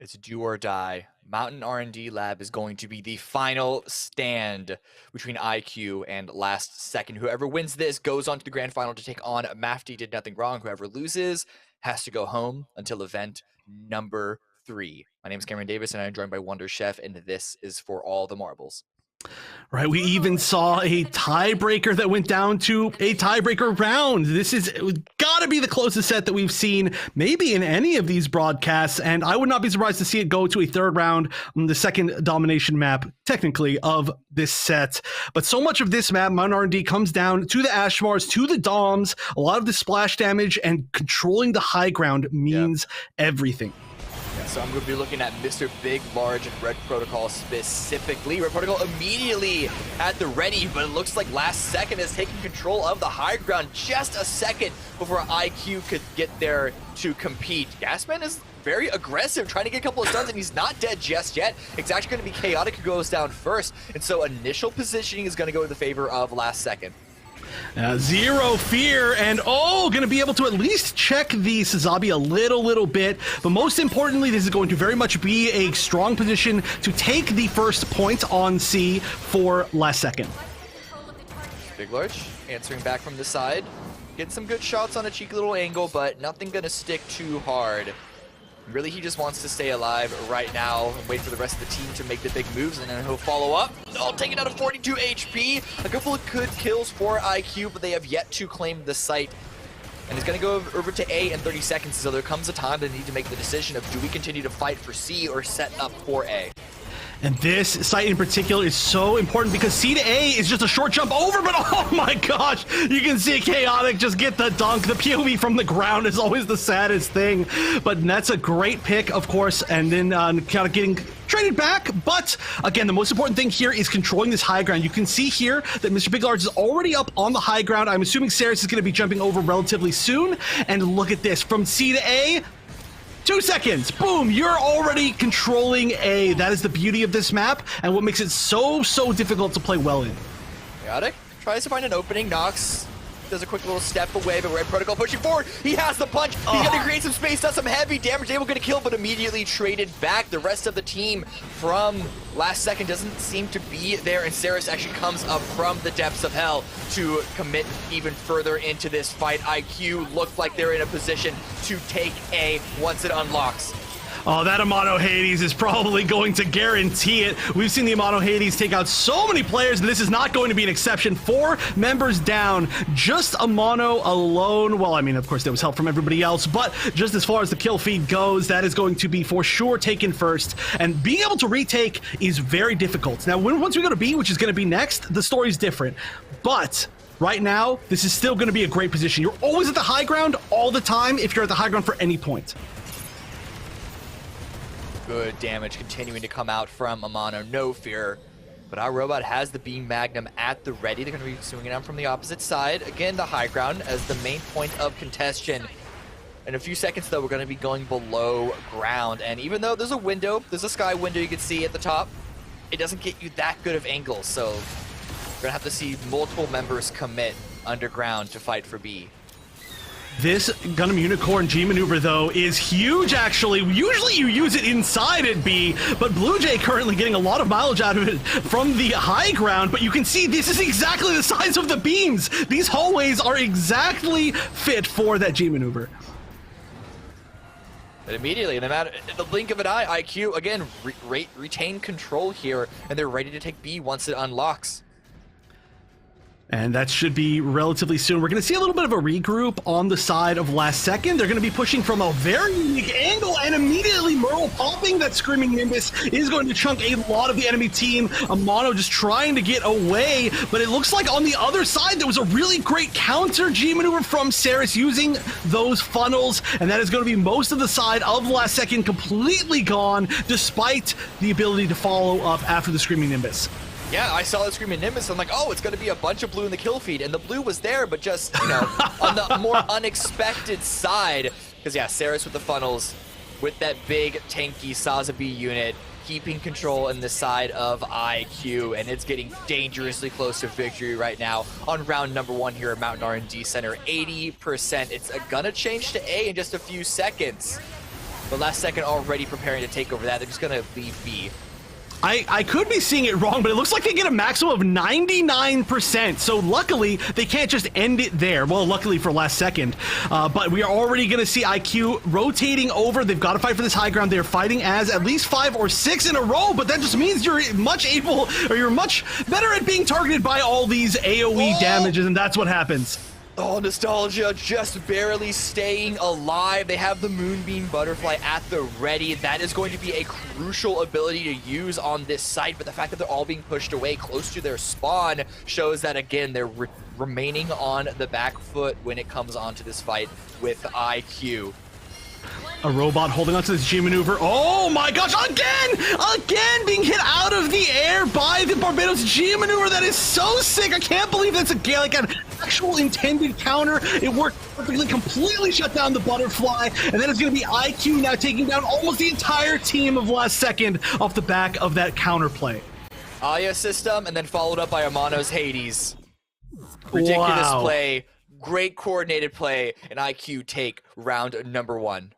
It's do or die. Mountain R&D Lab is going to be the final stand between IQ and Last Second. Whoever wins this goes on to the grand final to take on Mafty Did Nothing Wrong. Whoever loses has to go home until event number 3. My name is Cameron Davis, and I'm joined by Wonder Chef, and this is For All the Marbles. Right, we even saw a tiebreaker that went down to a tiebreaker round. This is gotta be the closest set that we've seen maybe in any of these broadcasts, and I would not be surprised to see it go to a third round on the second domination map, technically, of this set. But so much of this map, Mount R&D, comes down to the Ashmars, to the Doms. A lot of the splash damage and controlling the high ground means everything. So I'm going to be looking at Mr. Big, Large, and Red Protocol specifically. Red Protocol immediately at the ready, but it looks like Last Second is taking control of the high ground just a second before IQ could get there to compete. Gasman is very aggressive, trying to get a couple of stuns, and he's not dead just yet. It's actually going to be Chaotic who goes down first, and so initial positioning is going to go in the favor of Last Second. Zero fear, and going to be able to at least check the Sazabi a little bit, but most importantly, this is going to very much be a strong position to take the first point on C for Last Second. Big Large answering back from the side, getting some good shots on a cheeky little angle, but nothing gonna stick too hard. Really, he just wants to stay alive right now and wait for the rest of the team to make the big moves, and then he'll follow up. Taking out a 42 HP. A couple of good kills for IQ, but they have yet to claim the site. And it's going to go over to A in 30 seconds, so there comes a time they need to make the decision of, do we continue to fight for C or set up for A? And this site in particular is so important because C to A is just a short jump over, but oh my gosh, you can see Chaotic just get the dunk. The POV from the ground is always the saddest thing, but that's a great pick, of course, and then Chaotic getting traded back. But again, the most important thing here is controlling this high ground. You can see here that Mr. Big Large is already up on the high ground. I'm assuming Saris is going to be jumping over relatively soon, and look at this, from C to A, 2 seconds, boom, you're already controlling A. That is the beauty of this map and what makes it so difficult to play well in. Chaotic tries to find an opening, Nox does a quick little step away, but Red Protocol pushing forward. He has the punch. He's going to create some space, does some heavy damage, able to get a kill, but immediately traded back. The rest of the team from Last Second doesn't seem to be there, and Saris actually comes up from the depths of hell to commit even further into this fight. IQ look like they're in a position to take A once it unlocks. Oh, that Amano Hades is probably going to guarantee it. We've seen the Amano Hades take out so many players, and this is not going to be an exception. 4 members down, just Amano alone. Well, I mean, of course, there was help from everybody else, but just as far as the kill feed goes, that is going to be for sure taken first. And being able to retake is very difficult. Now, once we go to B, which is going to be next, the story's different. But right now, this is still going to be a great position. You're always at the high ground all the time if you're at the high ground for any point. Good damage continuing to come out from Amano, no fear. But our robot has the Beam Magnum at the ready. They're going to be swinging out from the opposite side. Again, the high ground as the main point of contention. In a few seconds, though, we're going to be going below ground. And even though there's a window, there's a sky window you can see at the top, it doesn't get you that good of angles. So we're going to have to see multiple members commit underground to fight for B. This Gundam Unicorn G maneuver, though, is huge, actually. Usually you use it inside at B, but Blue Jay currently getting a lot of mileage out of it from the high ground, but you can see this is exactly the size of the beams. These hallways are exactly fit for that G maneuver. And immediately, in the blink of an eye, IQ, again, retain control here, and they're ready to take B once it unlocks. And that should be relatively soon. We're going to see a little bit of a regroup on the side of Last Second. They're going to be pushing from a very unique angle, and immediately Merle popping that Screaming Nimbus is going to chunk a lot of the enemy team. Amano just trying to get away, but it looks like on the other side there was a really great counter G maneuver from Saris using those funnels, and that is going to be most of the side of Last Second completely gone, despite the ability to follow up after the Screaming Nimbus. Yeah, I saw the Screaming Nimbus. I'm like, oh, it's going to be a bunch of blue in the kill feed. And the blue was there, but just, you know, on the more unexpected side. Because, yeah, Saris with the funnels, with that big, tanky Sazabi unit, keeping control in the side of IQ. And it's getting dangerously close to victory right now on round number 1 here at Mountain R&D Center. 80%. It's going to change to A in just a few seconds. But last second already preparing to take over that. They're just going to leave B. I could be seeing it wrong, but it looks like they get a maximum of 99%. So luckily, they can't just end it there. Well, luckily for last second. But we are already going to see IQ rotating over. They've got to fight for this high ground. They're fighting as at least 5 or 6 in a row, but that just means you're much better at being targeted by all these AoE damages, and that's what happens. Oh, Nostalgia just barely staying alive. They have the Moonbeam Butterfly at the ready. That is going to be a crucial ability to use on this site, but the fact that they're all being pushed away close to their spawn shows that, again, they're remaining on the back foot when it comes onto this fight with IQ. A robot holding onto this G maneuver. Oh my gosh, again being hit out of the air by the Barbados G maneuver. That is so sick. I can't believe that's like an actual intended counter. It worked perfectly, completely shut down the butterfly, and then it's going to be IQ now taking down almost the entire team of last second off the back of that counterplay. Aya system, and then followed up by Amano's Hades. Ridiculous play. Great coordinated play, and IQ take round number 1.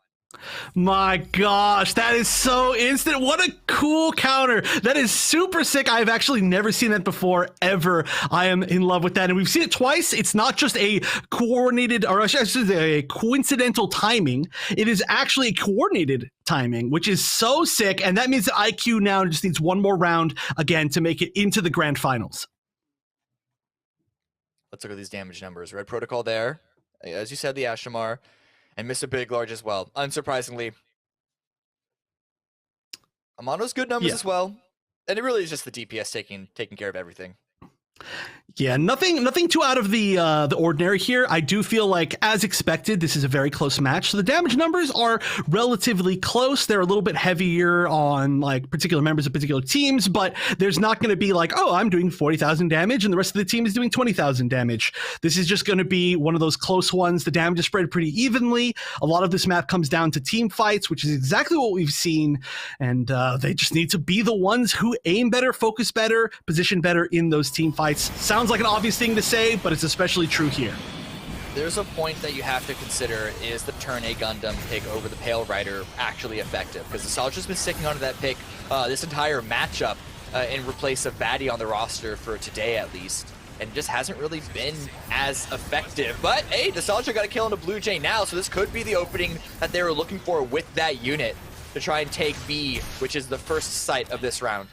My gosh, that is so instant. What a cool counter. That is super sick. I've actually never seen that before, ever. I am in love with that. And we've seen it twice. It's not just a coordinated, or I should say a coincidental timing. It is actually a coordinated timing, which is so sick. And that means that IQ now just needs one more round again to make it into the grand finals. Let's look at these damage numbers. Red Protocol there. As you said, the Ashamar. And Mr. Big Large as well. Unsurprisingly. Amano's good numbers as well. And it really is just the DPS taking care of everything. Yeah, nothing too out of the ordinary here. I do feel like, as expected, this is a very close match. So the damage numbers are relatively close. They're a little bit heavier on like particular members of particular teams, but there's not going to be like, oh, I'm doing 40,000 damage and the rest of the team is doing 20,000 damage. This is just going to be one of those close ones. The damage is spread pretty evenly. A lot of this map comes down to team fights, which is exactly what we've seen. And they just need to be the ones who aim better, focus better, position better in those team fights. Sounds like an obvious thing to say, but it's especially true here. There's a point that you have to consider: is the turn A Gundam pick over the Pale Rider actually effective? Because Nostalgia's been sticking onto that pick this entire matchup in replace of Batty on the roster for today at least, and just hasn't really been as effective. But hey, Nostalgia got a kill on a Blue Jay now, so this could be the opening that they were looking for with that unit to try and take B, which is the first site of this round.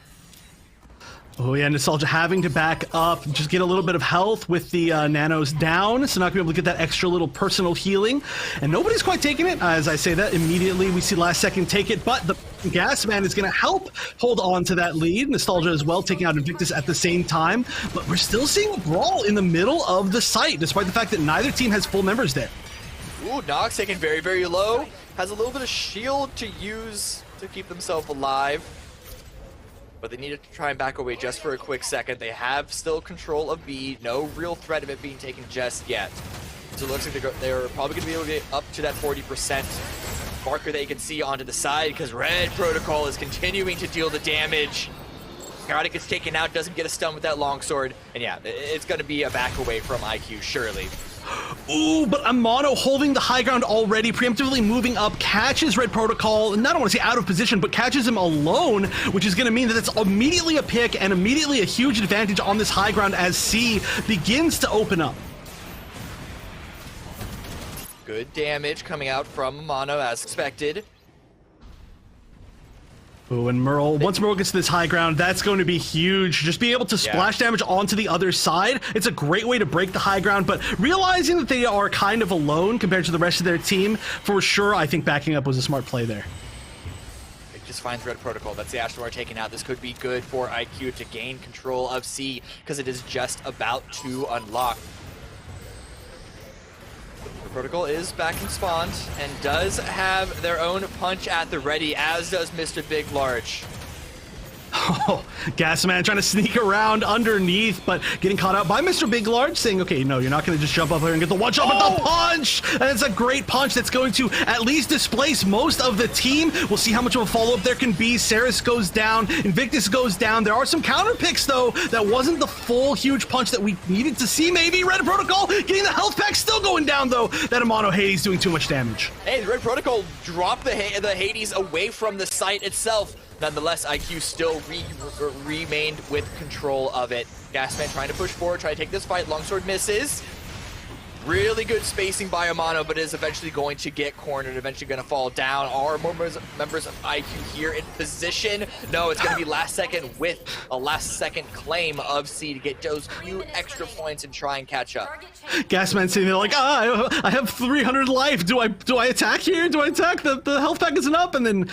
Oh yeah, Nostalgia having to back up, just get a little bit of health with the nanos down, so not gonna be able to get that extra little personal healing. And nobody's quite taking it. As I say that, immediately we see last second take it, but the gas man is gonna help hold on to that lead. Nostalgia as well, taking out Invictus at the same time. But we're still seeing a brawl in the middle of the site, despite the fact that neither team has full members there. Ooh, Nox taken very, very low. Has a little bit of shield to use to keep themselves alive. But they needed to try and back away just for a quick second. They have still control of B. No real threat of it being taken just yet. So it looks like they're probably going to be able to get up to that 40% marker that you can see onto the side, because Red Protocol is continuing to deal the damage. Chaotic gets taken out, doesn't get a stun with that longsword. And yeah, it's going to be a back away from IQ, surely. Ooh, but Amano holding the high ground already, preemptively moving up, catches Red Protocol, and I don't want to say out of position, but catches him alone, which is going to mean that it's immediately a pick and immediately a huge advantage on this high ground as C begins to open up. Good damage coming out from Amano as expected. Ooh, and Merle, once Merle gets to this high ground, that's going to be huge. Just being able to splash damage onto the other side, it's a great way to break the high ground, but realizing that they are kind of alone compared to the rest of their team, for sure, I think backing up was a smart play there. It just finds Red Protocol. That's the Ashtar taken out. This could be good for IQ to gain control of C, because it is just about to unlock. Protocol is back in spawned and does have their own punch at the ready, as does Mr. Big Large. Oh, Gasman trying to sneak around underneath, but getting caught out by Mr. Big Large, saying, okay, no, you're not going to just jump up here and get the one shot, but the punch! And it's a great punch that's going to at least displace most of the team. We'll see how much of a follow-up there can be. Saris goes down, Invictus goes down. There are some counter picks, though. That wasn't the full huge punch that we needed to see, maybe. Red Protocol getting the health pack, still going down, though. That Amano Hades doing too much damage. Hey, the Red Protocol dropped the Hades away from the site itself. Nonetheless, IQ still remained with control of it. Gasman trying to push forward, trying to take this fight. Longsword misses. Really good spacing by Amano, but is eventually going to get cornered, eventually going to fall down. Are members of IQ here in position? No, it's going to be last second with a last second claim of C to get those few extra points and try and catch up. Gasman sitting there like, I have 300 life. Do I attack here? Do I attack? The health pack isn't up, and then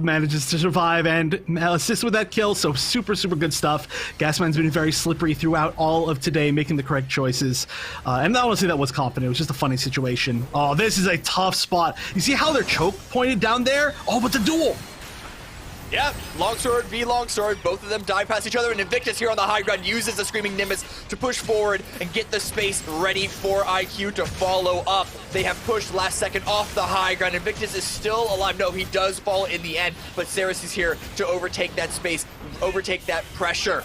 manages to survive and assist with that kill. So super good stuff. Gasman's been very slippery throughout all of today, making the correct choices. And honestly, that was confident. It was just a funny situation. Oh, this is a tough spot. You see how they're choke pointed down there? Oh, but the duel. Yeah, Longsword v Longsword, both of them dive past each other, and Invictus here on the high ground uses the Screaming Nimbus to push forward and get the space ready for IQ to follow up. They have pushed last second off the high ground. Invictus is still alive. No, he does fall in the end, but Saris is here to overtake that space, overtake that pressure.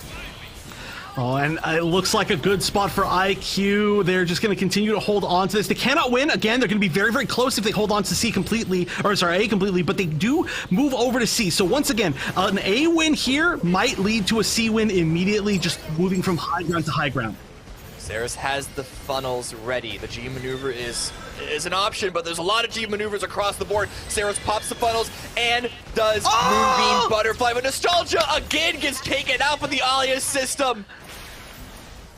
Oh, and it looks like a good spot for IQ. They're just going to continue to hold on to this. They cannot win. Again, they're going to be very close if they hold on to C completely, or sorry, A completely, but they do move over to C. So once again, an A win here might lead to a C win immediately, just moving from high ground to high ground. Saris has the funnels ready. The G maneuver is an option, but there's a lot of G maneuvers across the board. Saris pops the funnels and does Moonbeam Butterfly, but Nostalgia again gets taken out by the Alias system.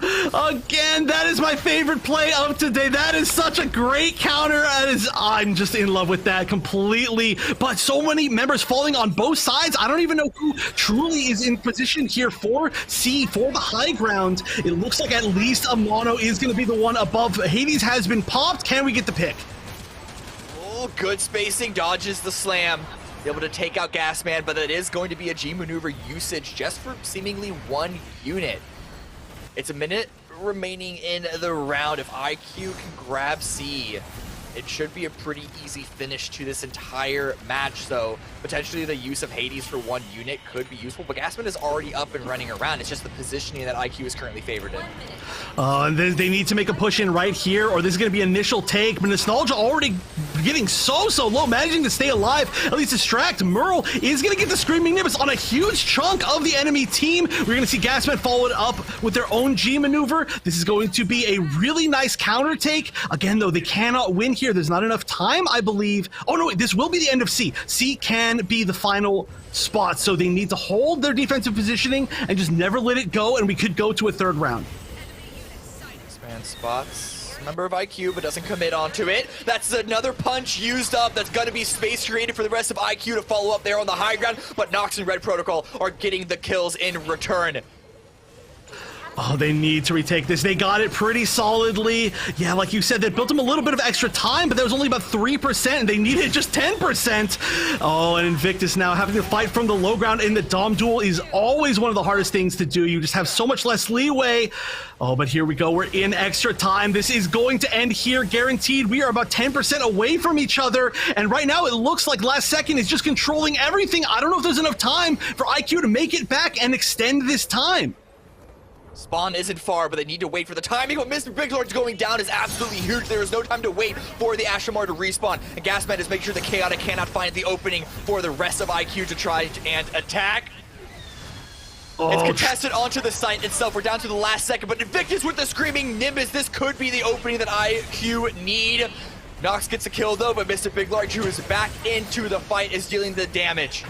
Again, that is my favorite play of today. That is such a great counter. I'm just in love with that completely. But so many members falling on both sides. I don't even know who truly is in position here for C, for the high ground. It looks like at least Amano is going to be the one above. Hades has been popped. Can we get the pick? Oh, good spacing, dodges the slam. Able to take out Gasman, but it is going to be a G maneuver usage just for seemingly one unit. It's a minute remaining in the round. If IQ can grab C, it should be a pretty easy finish to this entire match. So potentially the use of Hades for one unit could be useful, but Gasman is already up and running around. It's just the positioning that IQ is currently favored in. They need to make a push in right here, or this is going to be initial take. But Nostalgia already getting so low, managing to stay alive, at least distract. Merle is going to get the Screaming Nimbus on a huge chunk of the enemy team. We're going to see Gasman follow it up with their own G maneuver. This is going to be a really nice counter take. Again, though, they cannot win here. There's not enough time, I believe. Oh, no, wait, this will be the end of C. C can be the final spot, so they need to hold their defensive positioning and just never let it go, and we could go to a third round. Expand spots. Member of IQ, but doesn't commit onto it. That's another punch used up. That's going to be space created for the rest of IQ to follow up there on the high ground, but Nox and Red Protocol are getting the kills in return. Oh, they need to retake this. They got it pretty solidly. Yeah, like you said, they built them a little bit of extra time, but there was only about 3%, and they needed just 10%. Oh, and Invictus now having to fight from the low ground in the Dom duel is always one of the hardest things to do. You just have so much less leeway. Oh, but here we go. We're in extra time. This is going to end here, guaranteed. We are about 10% away from each other, and right now it looks like last second is just controlling everything. I don't know if there's enough time for IQ to make it back and extend this time. Spawn isn't far, but they need to wait for the timing. But Mr. Big Lord's going down is absolutely huge. There is no time to wait for the Ashamar to respawn. And Gasman is making sure the Chaotic cannot find the opening for the rest of IQ to try and attack. Oh, it's contested onto the site itself. We're down to the last second, but Invictus with the Screaming Nimbus. This could be the opening that IQ need. Nox gets a kill though, but Mr. Big Large, who is back into the fight, is dealing the damage.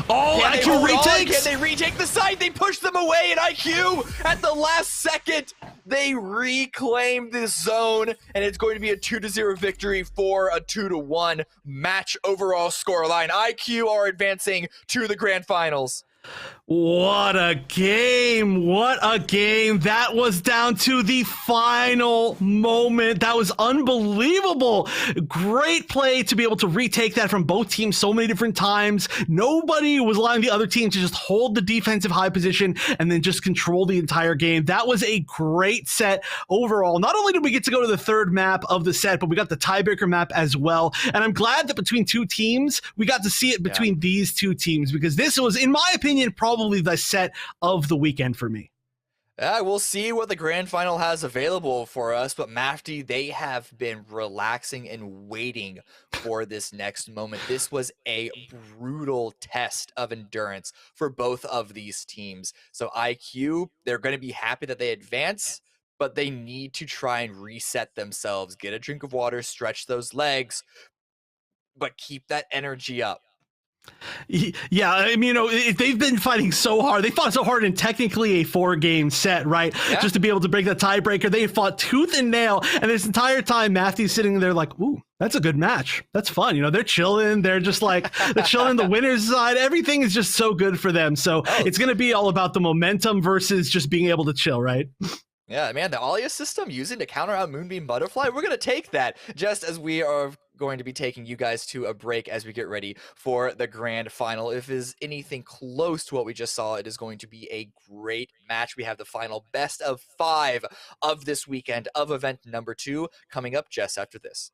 Oh, IQ retakes! Can they retake the site? They push them away, and IQ, at the last second, they reclaim this zone, and it's going to be a 2-0 victory for a 2-1 match overall scoreline. IQ are advancing to the grand finals. What a game. What a game. That was down to the final moment. That was unbelievable. Great play to be able to retake that from both teams so many different times. Nobody was allowing the other team to just hold the defensive high position and then just control the entire game. That was a great set overall. Not only did we get to go to the third map of the set, but we got the tiebreaker map as well. And I'm glad that between two teams, we got to see it between these two teams, because this was, in my opinion, probably the set of the weekend for me. Yeah, we'll see what the grand final has available for us, but Mafty, they have been relaxing and waiting for this next moment. This was a brutal test of endurance for both of these teams. So IQ, they're going to be happy that they advance, but they need to try and reset themselves, get a drink of water, stretch those legs, but keep that energy up. Yeah, I mean, they've been fighting so hard. They fought so hard in technically a 4-game set, right? Yeah. Just to be able to break the tiebreaker. They fought tooth and nail. And this entire time, Matthew's sitting there like, ooh, that's a good match. That's fun. They're chilling. They're just like, they're chilling the winner's side. Everything is just so good for them. So it's going to be all about the momentum versus just being able to chill, right? Yeah, man, the Alia system using to counter out Moonbeam Butterfly, we're going to take that, just as we are going to be taking you guys to a break as we get ready for the grand final. If it is anything close to what we just saw, it is going to be a great match. We have the final best of 5 of this weekend of event number 2 coming up just after this.